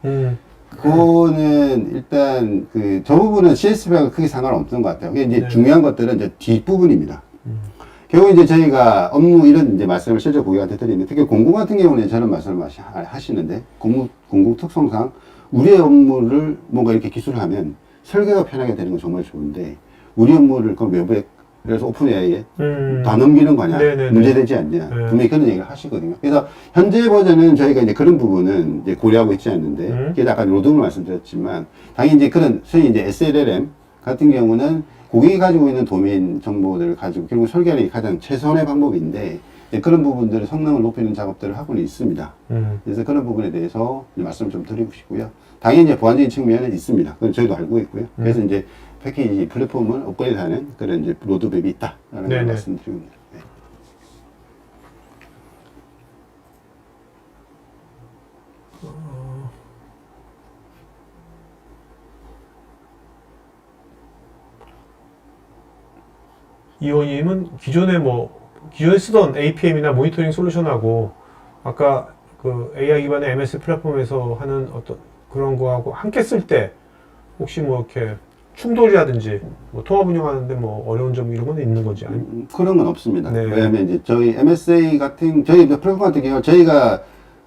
[SPEAKER 3] 그거는 일단 저 부분은 CSP하고 크게 상관없는 것 같아요. 이게 이제
[SPEAKER 1] 네.
[SPEAKER 3] 중요한 것들은 이제 뒷부분입니다. 결국 이제 저희가 업무 이런 이제 말씀을 실제 고객한테 드리는데 특히 공공 같은 경우는 저는 말씀을 하시는데 공공 특성상 우리의 업무를 뭔가 이렇게 기술하면 설계가 편하게 되는 건 정말 좋은데 우리 업무를 그럼 그래서 오픈 AI에 다 넘기는 거냐,
[SPEAKER 1] 네네네.
[SPEAKER 3] 문제되지 않냐,
[SPEAKER 1] 네.
[SPEAKER 3] 분명히 그런 얘기를 하시거든요. 그래서 현재 버전은 저희가 이제 그런 부분은 이제 고려하고 있지 않는데, 그게 아까 로드를 말씀드렸지만, 당연히 이제 그런, 소위 이제 SLLM 같은 경우는 고객이 가지고 있는 도메인 정보들을 가지고 결국 설계하는 게 가장 최선의 방법인데, 이제 그런 부분들을 성능을 높이는 작업들을 하고는 있습니다. 그래서 그런 부분에 대해서 말씀을 좀 드리고 싶고요. 당연히 이제 보안적인 측면은 있습니다. 그건 저희도 알고 있고요. 그래서 이제 패키지 플랫폼을 업그레이드하는 그런 이제 로드맵이 있다라는 걸 말씀드립니다. 네.
[SPEAKER 1] 이호님은 기존에 쓰던 APM이나 모니터링 솔루션하고 아까 그 AI 기반의 MS 플랫폼에서 하는 어떤 그런 거하고 함께 쓸 때 혹시 뭐 이렇게 충돌이라든지 뭐 통합 운영하는데 뭐 어려운 점 이런 건 있는 건지 아니면
[SPEAKER 3] 그런 건 없습니다.
[SPEAKER 1] 네.
[SPEAKER 3] 왜냐하면 이제 저희 MSA 같은 저희 플랫폼 같은 경우 저희가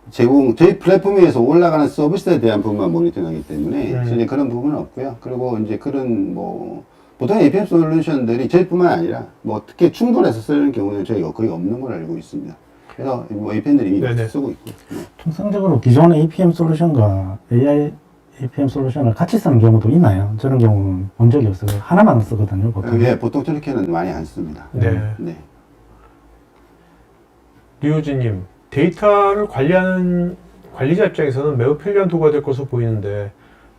[SPEAKER 3] 저희 플랫폼에서 올라가는 서비스에 대한 부분만 모니터링하기 때문에 이제 그런 부분은 없고요. 그리고 이제 그런 보통 APM 솔루션들이 저희뿐만 아니라 특히 충돌해서 쓰는 경우는 저희가 거의 없는 걸 알고 있습니다. 그래서 APM들이 이미
[SPEAKER 1] 네네.
[SPEAKER 3] 쓰고 있고요.
[SPEAKER 2] 통상적으로 기존의 APM 솔루션과 AI APM 솔루션을 같이 쓰는 경우도 있나요? 저런 경우는 본 적이 없어요. 하나만 쓰거든요, 보통.
[SPEAKER 3] 예, 보통 저렇게는 많이 안 씁니다.
[SPEAKER 1] 네.
[SPEAKER 3] 네.
[SPEAKER 1] 류우진님 데이터를 관리하는 관리자 입장에서는 매우 편리한 도구가 될 것으로 보이는데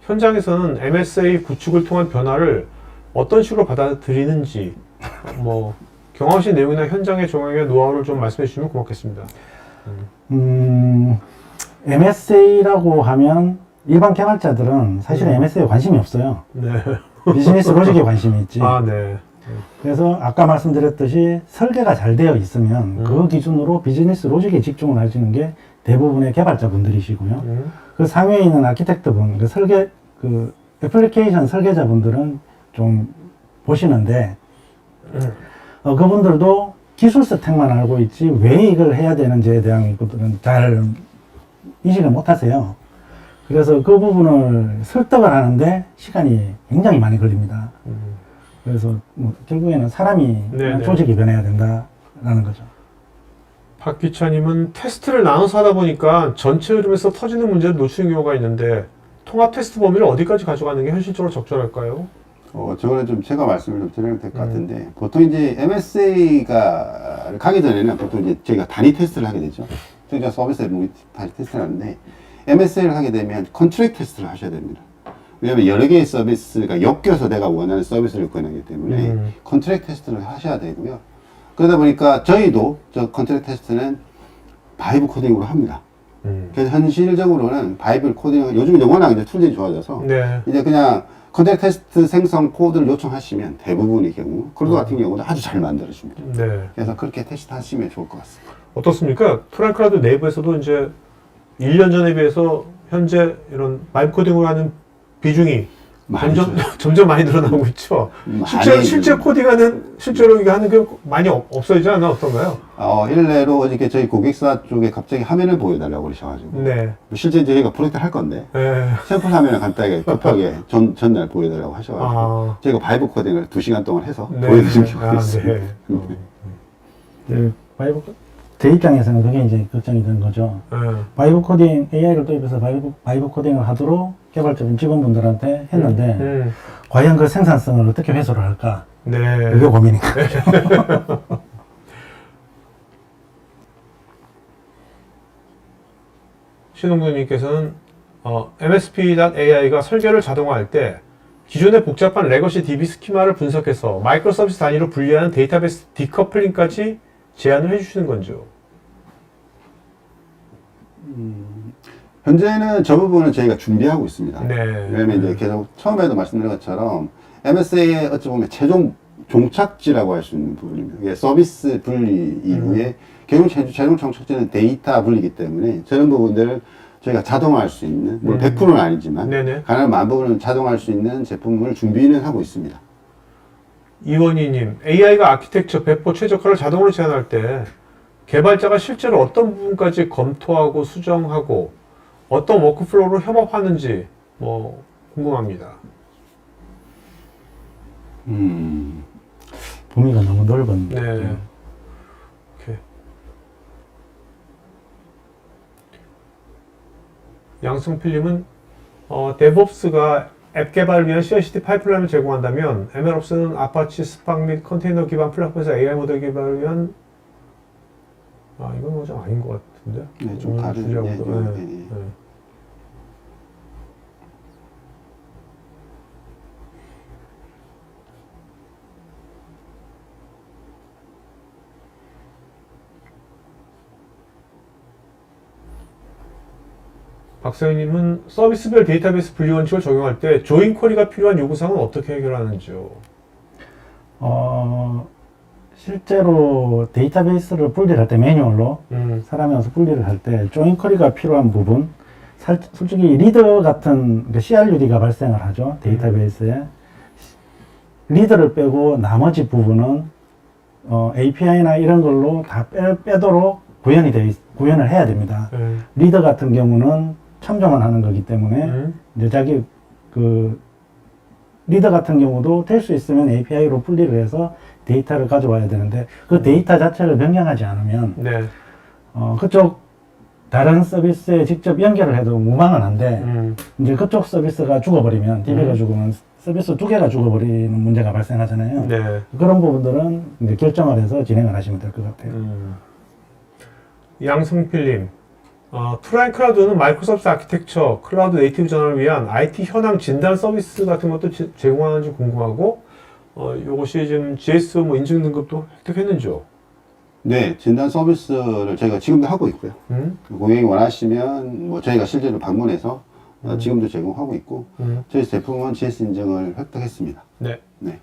[SPEAKER 1] 현장에서는 MSA 구축을 통한 변화를 어떤 식으로 받아들이는지 경험하신 내용이나 현장의 적용의 노하우를 좀 말씀해 주시면 고맙겠습니다.
[SPEAKER 2] MSA라고 하면 일반 개발자들은 사실은 MSA에 관심이 없어요.
[SPEAKER 1] 네.
[SPEAKER 2] 비즈니스 로직에 관심이 있지.
[SPEAKER 1] 아, 네.
[SPEAKER 2] 그래서 아까 말씀드렸듯이 설계가 잘 되어 있으면 그 기준으로 비즈니스 로직에 집중을 하시는 게 대부분의 개발자분들이시고요. 그 상위에 있는 아키텍트분, 애플리케이션 설계자분들은 좀 보시는데, 그분들도 기술 스택만 알고 있지 왜 이걸 해야 되는지에 대한 것들은 잘 인식을 못 하세요. 그래서 그 부분을 설득을 하는데 시간이 굉장히 많이 걸립니다. 그래서 결국에는 사람이 조직이 변해야 된다라는 거죠.
[SPEAKER 1] 박기찬님은 테스트를 나눠서 하다 보니까 전체 흐름에서 터지는 문제를 놓치는 경우가 있는데 통합 테스트 범위를 어디까지 가져가는 게 현실적으로 적절할까요?
[SPEAKER 3] 저거는 좀 제가 말씀을 좀 드려야 될 것 같은데, 보통 이제 MSA가 가기 전에는 보통 이제 저희가 단위 테스트를 하게 되죠. 특정 서비스를 단위 테스트를 하는데, MSA를 하게 되면 컨트랙 테스트를 하셔야 됩니다. 왜냐면 여러 개의 서비스가 엮여서 내가 원하는 서비스를 권하기 때문에 컨트랙 테스트를 하셔야 되고요. 그러다 보니까 저희도 저 컨트랙 테스트는 바이브 코딩으로 합니다. 그래서 현실적으로는 바이브 코딩, 요즘 이제 워낙 이제 툴들이 좋아져서
[SPEAKER 1] 네.
[SPEAKER 3] 이제 그냥 컨트랙 테스트 생성 코드를 요청하시면 대부분의 경우, 크루드 같은 경우는 아주 잘 만들어줍니다.
[SPEAKER 1] 네.
[SPEAKER 3] 그래서 그렇게 테스트 하시면 좋을 것 같습니다.
[SPEAKER 1] 어떻습니까? 토라이 클라우드 내부에서도 이제 1년 전에 비해서 현재 이런 바이브 코딩으로 하는 비중이 점점 많이 늘어나고 있죠. 실제 코딩하는, 실제로 이거 하는 게 많이 없어지지 않나, 어떤가요?
[SPEAKER 3] 일례로 어저께 저희 고객사 쪽에 갑자기 화면을 보여달라고 그러셔가지고.
[SPEAKER 1] 네.
[SPEAKER 3] 실제 저희가 프로젝트 할 건데,
[SPEAKER 1] 네.
[SPEAKER 3] 샘플 화면을 간단하게 급하게 전날 보여달라고 하셔가지고. 저희가 바이브 코딩을 2시간 동안 해서
[SPEAKER 1] 네.
[SPEAKER 3] 보여드린 적이 있습니다.
[SPEAKER 1] 네.
[SPEAKER 2] 제 입장에서는 그게 이제 걱정이 되는 거죠. 바이브 코딩, AI를 도입해서 바이브 코딩을 하도록 개발자 직원분들한테 했는데, 과연 그 생산성을 어떻게 회수를 할까?
[SPEAKER 1] 네.
[SPEAKER 2] 그게 고민인 거죠.
[SPEAKER 1] 신홍구님께서는 MSP.AI가 설계를 자동화할 때 기존의 복잡한 레거시 DB 스키마를 분석해서 마이크로 서비스 단위로 분리하는 데이터베이스 디커플링까지 제안을 해주시는 건지요?
[SPEAKER 3] 현재는 저 부분은 저희가 준비하고 있습니다.
[SPEAKER 1] 네.
[SPEAKER 3] 왜냐면 이제 계속 처음에도 말씀드린 것처럼 MSA의 어찌 보면 최종 종착지라고 할 수 있는 부분입니다. 이게 서비스 분리 이후에 결국 최종 종착지는 데이터 분리이기 때문에 저런 부분들을 저희가 자동화할 수 있는, 물론 100%는 아니지만
[SPEAKER 1] 네네.
[SPEAKER 3] 가능한 부분은 자동화할 수 있는 제품을 준비는 하고 있습니다.
[SPEAKER 1] 이원희님, AI가 아키텍처, 배포, 최적화를 자동으로 제안할 때 개발자가 실제로 어떤 부분까지 검토하고 수정하고 어떤 워크플로우로 협업하는지 궁금합니다.
[SPEAKER 2] 범위가 너무 넓은.
[SPEAKER 1] 네. 오케이. 양승필님은 DevOps가 앱 개발을 위한 CI/CD 파이프라인을 제공한다면 MLOps는 아파치 스팍 및 컨테이너 기반 플랫폼에서 AI 모델 개발을 위한 이건 좀 아닌 것 같은데.
[SPEAKER 3] 네, 좀 다른
[SPEAKER 1] 주제하고도.
[SPEAKER 3] 네.
[SPEAKER 1] 박서희님은 서비스별 데이터베이스 분리 원칙을 적용할 때 조인 쿼리가 필요한 요구사항은 어떻게 해결하는지요?
[SPEAKER 2] 실제로 데이터베이스를 분리를 할 때 매뉴얼로 사람이 와서 분리를 할 때 조인 쿼리가 필요한 부분, 솔직히 리더 같은 CRUD가 발생을 하죠. 데이터베이스에. 리더를 빼고 나머지 부분은 API나 이런 걸로 다 빼도록 구현을 해야 됩니다. 리더 같은 경우는 참조만 하는 거기 때문에 이제 자기 리더 같은 경우도 될 수 있으면 API로 분리를 해서 데이터를 가져와야 되는데 그 데이터 자체를 변경하지 않으면
[SPEAKER 1] 네.
[SPEAKER 2] 그쪽 다른 서비스에 직접 연결을 해도 무방은 한데 이제 그쪽 서비스가 죽어버리면 DB가 죽으면 서비스 2개가 죽어버리는 문제가 발생하잖아요.
[SPEAKER 1] 네.
[SPEAKER 2] 그런 부분들은 이제 결정을 해서 진행을 하시면 될 것 같아요.
[SPEAKER 1] 양승필님, 투라인 클라우드는 마이크로소프트 아키텍처, 클라우드 네이티브 전환을 위한 IT 현황 진단 서비스 같은 것도 제공하는지 궁금하고, 요것이 지금 GS 인증 등급도 획득했는지요?
[SPEAKER 3] 네, 진단 서비스를 저희가 지금도 하고 있고요. 고객이 원하시면 저희가 실제로 방문해서 지금도 제공하고 있고, 저희 제품은 GS 인증을 획득했습니다.
[SPEAKER 1] 네.
[SPEAKER 3] 네.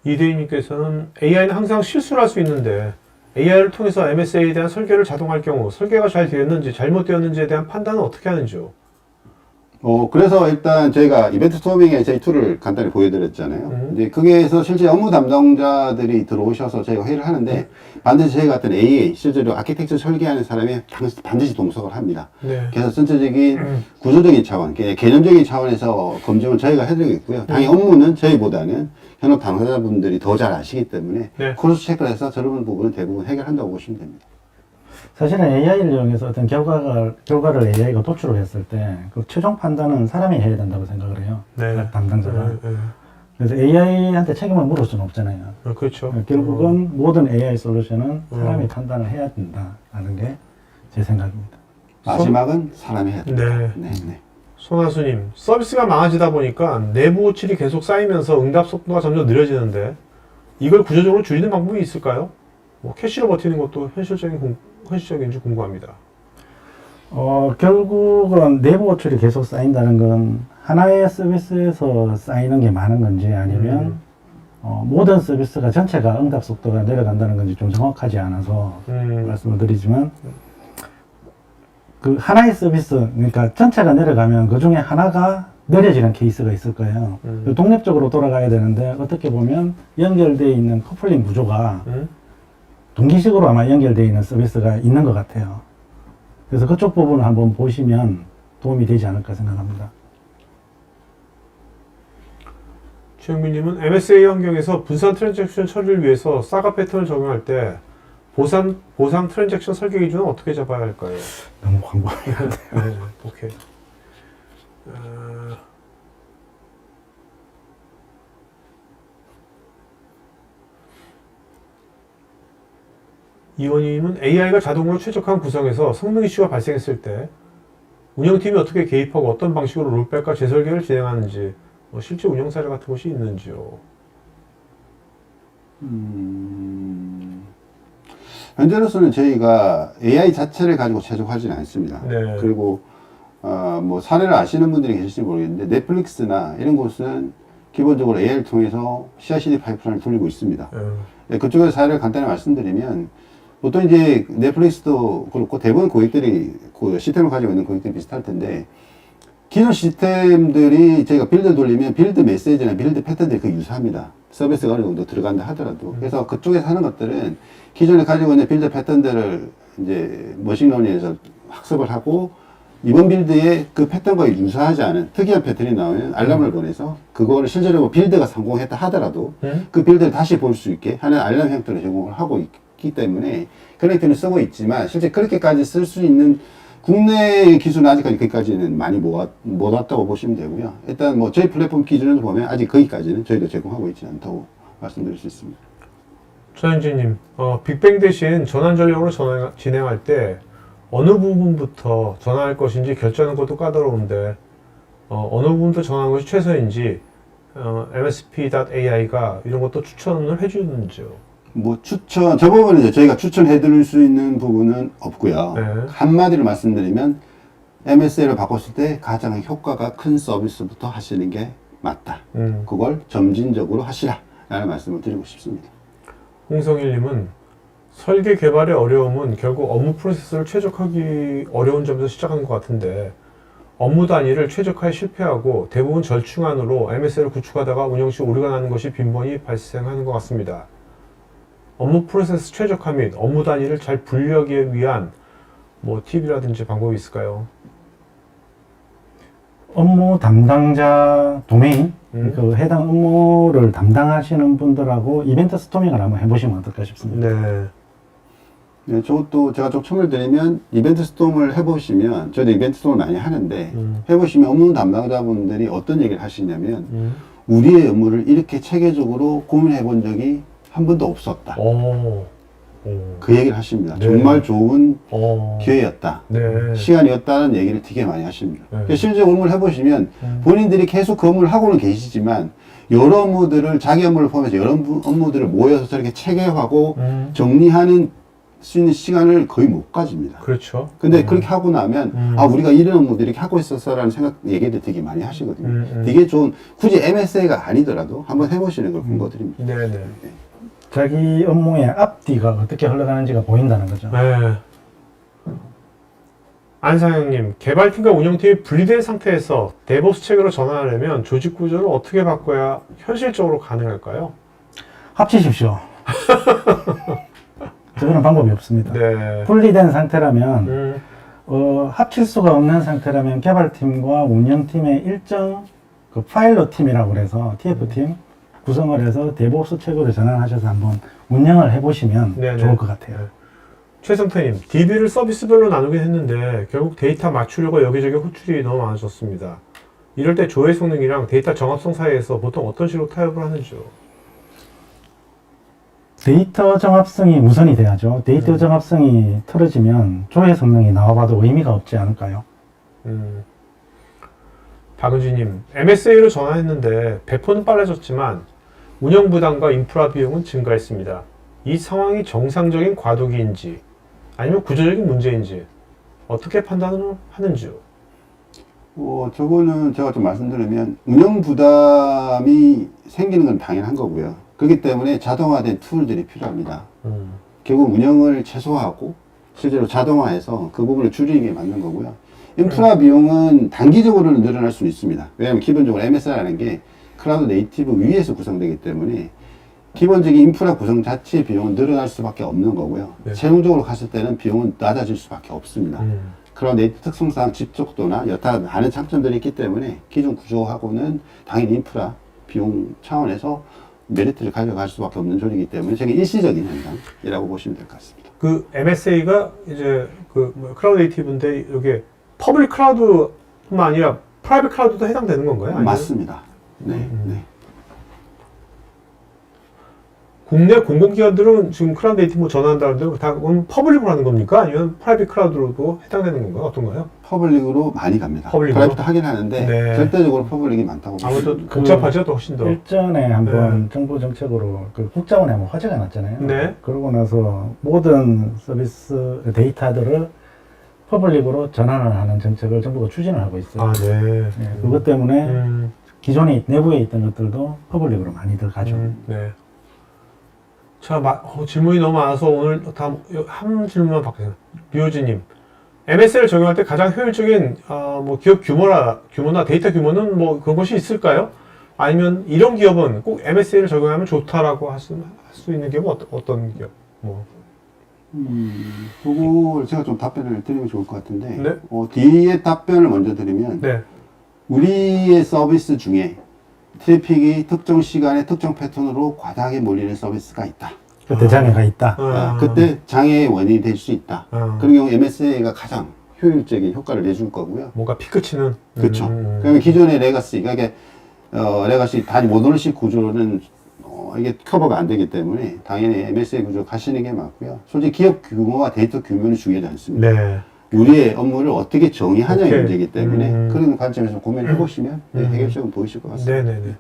[SPEAKER 1] 이대희님께서는 AI는 항상 실수를 할 수 있는데 AI를 통해서 MSA에 대한 설계를 자동화할 경우 설계가 잘 되었는지 잘못되었는지에 대한 판단은 어떻게 하는지요?
[SPEAKER 3] 그래서 일단 저희가 이벤트 스토밍에 저희 툴을 간단히 보여드렸잖아요. 이제 거기에서 실제 업무 담당자들이 들어오셔서 저희가 회의를 하는데 반드시 저희 같은 AA, 실제로 아키텍처 설계하는 사람이 반드시 동석을 합니다.
[SPEAKER 1] 네.
[SPEAKER 3] 그래서 전체적인 구조적인 차원, 개념적인 차원에서 검증을 저희가 해드리고 있고요. 당연히 업무는 저희보다는 현업 당사자분들이 더 잘 아시기 때문에
[SPEAKER 1] 네.
[SPEAKER 3] 크로스 체크를 해서 저런 부분은 대부분 해결한다고 보시면 됩니다.
[SPEAKER 2] 사실은 AI를 이용해서 어떤 결과를 AI가 도출을 했을 때 그 최종 판단은 사람이 해야 된다고 생각을 해요.
[SPEAKER 1] 네.
[SPEAKER 2] 담당자가.
[SPEAKER 1] 네, 네.
[SPEAKER 2] 그래서 AI한테 책임을 물을 수는 없잖아요.
[SPEAKER 1] 그렇죠.
[SPEAKER 2] 결국은 모든 AI 솔루션은 사람이 판단을 해야 된다는 게 제 생각입니다.
[SPEAKER 3] 마지막은 사람이 해야 된다.
[SPEAKER 1] 네.
[SPEAKER 3] 네, 네.
[SPEAKER 1] 손아수님, 서비스가 많아지다 보니까 내부 호출이 계속 쌓이면서 응답 속도가 점점 느려지는데 이걸 구조적으로 줄이는 방법이 있을까요? 뭐 캐시로 버티는 것도 현실적인지 궁금합니다.
[SPEAKER 2] 결국은 내부 호출이 계속 쌓인다는 건 하나의 서비스에서 쌓이는 게 많은 건지 아니면 모든 서비스가 전체가 응답 속도가 내려간다는 건지 좀 정확하지 않아서 말씀을 드리지만 그 하나의 서비스, 그러니까 전체가 내려가면 그 중에 하나가 느려지는 케이스가 있을 거예요. 독립적으로 돌아가야 되는데 어떻게 보면 연결되어 있는 커플링 구조가 동기식으로 아마 연결되어 있는 서비스가 있는 것 같아요. 그래서 그쪽 부분을 한번 보시면 도움이 되지 않을까 생각합니다.
[SPEAKER 1] 최영민님은 MSA 환경에서 분산 트랜잭션 처리를 위해서 사가 패턴을 적용할 때 보상 트랜잭션 설계 기준은 어떻게 잡아야 할까요?
[SPEAKER 2] 너무 광범위한데.
[SPEAKER 1] 네, 오케이. 이원희님은 AI가 자동으로 최적화한 구성에서 성능 이슈가 발생했을 때 운영팀이 어떻게 개입하고 어떤 방식으로 롤백과 재설계를 진행하는지 실제 운영 사례 같은 것이 있는지요?
[SPEAKER 3] 현재로서는 저희가 AI 자체를 가지고 최적화하지는 않습니다.
[SPEAKER 1] 네.
[SPEAKER 3] 그리고 뭐 사례를 아시는 분들이 계실지 모르겠는데 넷플릭스나 이런 곳은 기본적으로 AI를 통해서 CI/CD 파이프라인을 돌리고 있습니다. 네, 그쪽에서 사례를 간단히 말씀드리면 보통 이제 넷플릭스도 그렇고 대부분 고객들이 그 시스템을 가지고 있는 고객들이 비슷할 텐데 기존 시스템들이 저희가 빌드를 돌리면 빌드 메시지나 빌드 패턴들이 거의 유사합니다. 서비스가 어느 정도 들어간다 하더라도. 그래서 그쪽에서 하는 것들은 기존에 가지고 있는 빌드 패턴들을 이제 머신러닝에서 학습을 하고 이번 빌드에 그 패턴과 유사하지 않은 특이한 패턴이 나오면 알람을 보내서 그거를 실제로 빌드가 성공했다 하더라도 그 빌드를 다시 볼 수 있게 하는 알람 형태로 제공을 하고 있기 때문에 커넥팅을 쓰고 있지만 실제 그렇게까지 쓸 수 있는 국내 기술은 아직까지 거기까지는 많이 못 왔다고 보시면 되고요. 일단 뭐 저희 플랫폼 기준으로 보면 아직 거기까지는 저희도 제공하고 있지 않다고 말씀드릴 수 있습니다.
[SPEAKER 1] 전현진님, 빅뱅 대신 전환 전력으로 진행할 때 어느 부분부터 전환할 것인지 결정하는 것도 까다로운데 어느 부분부터 전환하는 것이 최선인지 MSP.AI가 이런 것도 추천을 해주는지요?
[SPEAKER 3] 뭐 저 부분은 이제 저희가 추천해 드릴 수 있는 부분은 없고요.
[SPEAKER 1] 네.
[SPEAKER 3] 한마디로 말씀드리면 MSA를 바꿨을 때 가장 효과가 큰 서비스부터 하시는 게 맞다. 그걸 점진적으로 하시라 라는 말씀을 드리고 싶습니다.
[SPEAKER 1] 홍성일님은 설계 개발의 어려움은 결국 업무 프로세스를 최적화하기 어려운 점에서 시작한 것 같은데 업무 단위를 최적화에 실패하고 대부분 절충안으로 MSA를 구축하다가 운영 시 오류가 나는 것이 빈번히 발생하는 것 같습니다. 업무 프로세스 최적화 및 업무 단위를 잘 분류하기 위한 뭐 팁이라든지 방법이 있을까요?
[SPEAKER 2] 업무 담당자 도메인, 그 해당 업무를 담당하시는 분들하고 이벤트 스토밍을 한번 해보시면 어떨까 싶습니다.
[SPEAKER 1] 네.
[SPEAKER 3] 네, 저것도 제가 좀 첨을 드리면 이벤트 스톰을 해보시면 저도 이벤트 스톰을 많이 하는데 해보시면 업무 담당자분들이 어떤 얘기를 하시냐면 우리의 업무를 이렇게 체계적으로 고민해 본 적이 한 번도 없었다. 그 얘기를 하십니다.
[SPEAKER 1] 네.
[SPEAKER 3] 정말 좋은 기회였다.
[SPEAKER 1] 네.
[SPEAKER 3] 시간이었다는 얘기를 되게 많이 하십니다.
[SPEAKER 1] 네.
[SPEAKER 3] 실제 업무를 해보시면 본인들이 계속 그 업무를 하고는 계시지만 여러 업무들을 자기 업무를 포함해서 여러 업무들을 모여서 저렇게 체계화하고 정리하는 수 있는 시간을 거의 못 가집니다.
[SPEAKER 1] 그렇죠.
[SPEAKER 3] 근데 그렇게 하고 나면 아 우리가 이런 업무들 이렇게 하고 있었어라는 생각 얘기를 되게 많이 하시거든요. 되게 좋은 굳이 MSA가 아니더라도 한번 해보시는 걸 권고드립니다.
[SPEAKER 1] 네네.
[SPEAKER 2] 자기 업무의 앞뒤가 어떻게 흘러가는지가 보인다는 거죠.
[SPEAKER 1] 네. 안상영님, 개발팀과 운영팀이 분리된 상태에서 데브옵스 체계로 전환하려면 조직 구조를 어떻게 바꿔야 현실적으로 가능할까요?
[SPEAKER 2] 합치십시오. 저거는 방법이 없습니다.
[SPEAKER 1] 네.
[SPEAKER 2] 분리된 상태라면 합칠 수가 없는 상태라면 개발팀과 운영팀의 일정 그 파일럿 팀이라고 그래서 TF팀 구성을 해서 데브옵스 체계로 전환하셔서 한번 운영을 해보시면
[SPEAKER 1] 네네.
[SPEAKER 2] 좋을 것 같아요.
[SPEAKER 1] 최성태님, DB를 서비스별로 나누긴 했는데 결국 데이터 맞추려고 여기저기 호출이 너무 많아졌습니다. 이럴 때 조회 성능이랑 데이터 정합성 사이에서 보통 어떤 식으로 타협을 하는지요?
[SPEAKER 2] 데이터 정합성이 우선이 돼야죠. 데이터 정합성이 틀어지면 조회 성능이 나와봐도 의미가 없지 않을까요?
[SPEAKER 1] 박은지님, MSA로 전환했는데 배포는 빨라졌지만 운영 부담과 인프라 비용은 증가했습니다. 이 상황이 정상적인 과도기인지 아니면 구조적인 문제인지 어떻게 판단을 하는지요?
[SPEAKER 3] 저거는 제가 좀 말씀드리면 운영 부담이 생기는 건 당연한 거고요. 그렇기 때문에 자동화된 툴들이 필요합니다. 결국 운영을 최소화하고 실제로 자동화해서 그 부분을 줄이는 게 맞는 거고요. 인프라 비용은 단기적으로는 늘어날 수 있습니다. 왜냐하면 기본적으로 MS라는 게 클라우드 네이티브 위에서 구성되기 때문에 기본적인 인프라 구성 자체의 비용은 늘어날 수밖에 없는 거고요.
[SPEAKER 1] 네.
[SPEAKER 3] 최종적으로 갔을 때는 비용은 낮아질 수밖에 없습니다. 클라우드 네이티브 특성상 집적도나 여타 많은 장점들이 있기 때문에 기존 구조하고는 당연히 인프라 비용 차원에서 메리트를 가져갈 수밖에 없는 조리이기 때문에 저게 일시적인 현상이라고 보시면 될 것 같습니다.
[SPEAKER 1] 그 MSA가 이제 클라우드 네이티브인데 이게 퍼블릭 클라우드뿐만 아니라 프라이빗 클라우드도 해당되는 건가요? 아니면?
[SPEAKER 3] 맞습니다. 네, 네.
[SPEAKER 1] 국내 공공기관들은 지금 클라우드 네이티브 전환한다는데 다 그건 퍼블릭으로 하는 겁니까? 아니면 프라이빗 클라우드로도 해당되는 건가요? 어떤가요?
[SPEAKER 3] 퍼블릭으로 많이 갑니다.
[SPEAKER 1] 퍼블릭으로?
[SPEAKER 3] 프라이빗도 하긴 하는데
[SPEAKER 1] 네.
[SPEAKER 3] 절대적으로 퍼블릭이 많다고
[SPEAKER 1] 아무래도
[SPEAKER 3] 보시면
[SPEAKER 1] 복잡하죠, 또 훨씬 더.
[SPEAKER 2] 일전에 한번 정부 정책으로 그 국자원에 한번 화제가 났잖아요.
[SPEAKER 1] 네.
[SPEAKER 2] 그러고 나서 모든 서비스 데이터들을 퍼블릭으로 전환을 하는 정책을 정부가 추진을 하고 있어요.
[SPEAKER 1] 아, 네.
[SPEAKER 2] 네, 그것 때문에 기존에 내부에 있던 것들도 퍼블릭으로 많이들 가죠.
[SPEAKER 1] 네. 자, 질문이 너무 많아서 오늘 한 질문만 받겠습니다. 류호진님, MS를 적용할 때 가장 효율적인 기업 규모나 데이터 규모는 뭐 그런 것이 있을까요? 아니면 이런 기업은 꼭 MSA를 적용하면 좋다라고 할 수 있는 기업은 어떤 기업?
[SPEAKER 3] 그걸 제가 좀 답변을 드리면 좋을 것 같은데
[SPEAKER 1] 네.
[SPEAKER 3] 뒤에 답변을 먼저 드리면
[SPEAKER 1] 네.
[SPEAKER 3] 우리의 서비스 중에 트래픽이 특정 시간에 특정 패턴으로 과다하게 몰리는 서비스가 있다.
[SPEAKER 2] 그때 장애가 있다.
[SPEAKER 3] 그때 장애의 원인이 될 수 있다.
[SPEAKER 1] 아.
[SPEAKER 3] 그런 경우 MSA가 가장 효율적인 효과를 내줄 거고요.
[SPEAKER 1] 뭔가 피크 치는.
[SPEAKER 3] 그렇죠. 그러면 기존의 레가시, 그러니까 레가시 단위 모듈식 구조로는 이게 커버가 안 되기 때문에 당연히 MSA 구조 가시는 게 맞고요. 솔직히 기업 규모와 데이터 규모는 중요하지 않습니다.
[SPEAKER 1] 네.
[SPEAKER 3] 우리의 업무를 어떻게 정의하냐의
[SPEAKER 1] 오케이.
[SPEAKER 3] 문제이기 때문에 그런 관점에서 고민을 해보시면 해결책은 보이실 것 같습니다.
[SPEAKER 1] 네네네.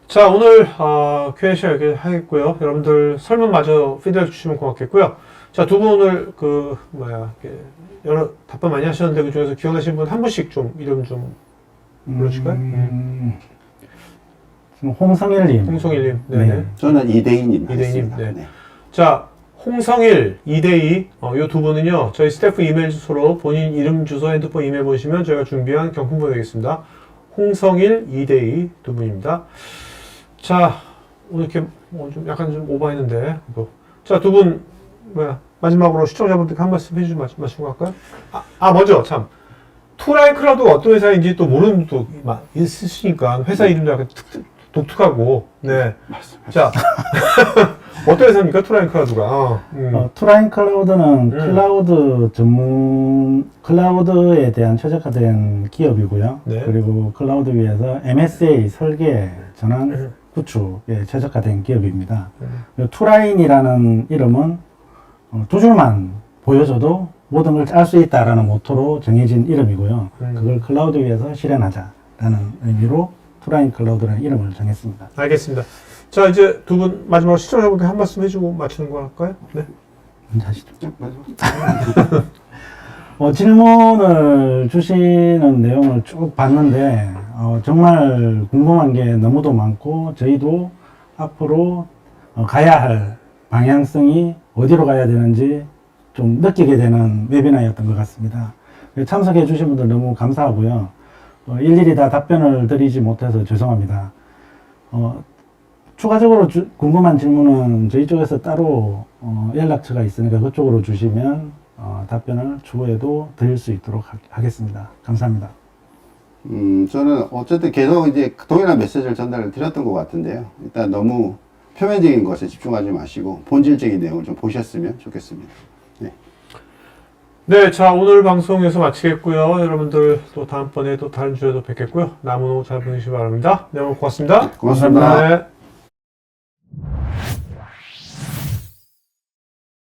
[SPEAKER 1] 자, 오늘 Q&A 여기 하겠고요. 여러분들 설문 마저 피드백 주시면 고맙겠고요. 자, 두 분 오늘 여러 답변 많이 하셨는데 그 중에서 기억나시는 분 한 분씩 좀 이름 좀 불러주실까요?
[SPEAKER 2] 홍성일님.
[SPEAKER 1] 홍성일님. 네네.
[SPEAKER 2] 네.
[SPEAKER 3] 저는 이대희님
[SPEAKER 1] 이대희님,
[SPEAKER 3] 하겠습니다.
[SPEAKER 1] 네.
[SPEAKER 3] 네.
[SPEAKER 1] 자, 홍성일, 이대희, 요 두 분은요, 저희 스태프 이메일 주소로 본인 이름, 주소, 핸드폰, 이메일 보시면 저희가 준비한 경품 보내겠습니다. 홍성일, 이대희 두 분입니다. 자, 오늘 이렇게 좀 약간 좀 오버했는데, 자, 두 분, 마지막으로 시청자분들께 한 말씀 해주시면 마치고 갈까요? 먼저 참. 투라인 클라우드가 어떤 회사인지 또 모르는 분도 있으시니까 회사 이름도 약간 독특하고, 네.
[SPEAKER 3] 맞습니다.
[SPEAKER 1] 자, 어떤 회사입니까? 투라인 클라우드가.
[SPEAKER 2] 투라인 클라우드는 클라우드에 대한 최적화된 기업이고요.
[SPEAKER 1] 네.
[SPEAKER 2] 그리고 클라우드 위에서 MSA 설계, 전환, 구축에 최적화된 기업입니다. 투라인이라는 이름은 두 줄만 보여줘도 모든 걸 짤 수 있다라는 모토로 정해진 이름이고요. 그걸 클라우드 위에서 실현하자라는 의미로 투라인 클라우드라는 이름을 정했습니다.
[SPEAKER 1] 알겠습니다. 자, 이제 두 분 마지막으로 시청자분들 한 말씀 해주고 마치는 거 할까요? 네.
[SPEAKER 2] 먼저 하시죠.
[SPEAKER 3] 마지막.
[SPEAKER 2] 질문을 주시는 내용을 쭉 봤는데 정말 궁금한 게 너무도 많고 저희도 앞으로 가야 할 방향성이 어디로 가야 되는지 좀 느끼게 되는 웨비나였던 것 같습니다. 참석해 주신 분들 너무 감사하고요. 일일이 다 답변을 드리지 못해서 죄송합니다. 추가적으로 궁금한 질문은 저희 쪽에서 따로 연락처가 있으니까 그쪽으로 주시면 답변을 추후에도 드릴 수 있도록 하겠습니다. 감사합니다.
[SPEAKER 3] 저는 어쨌든 계속 이제 동일한 메시지를 전달을 드렸던 것 같은데요. 일단 너무 표면적인 것에 집중하지 마시고 본질적인 내용을 좀 보셨으면 좋겠습니다.
[SPEAKER 1] 네, 자, 오늘 방송에서 마치겠고요. 여러분들 또 다음번에 또 다른 주제도 뵙겠고요. 남은 오후 잘 보내시기 바랍니다. 네, 오늘 고맙습니다.
[SPEAKER 3] 고맙습니다.
[SPEAKER 1] 네.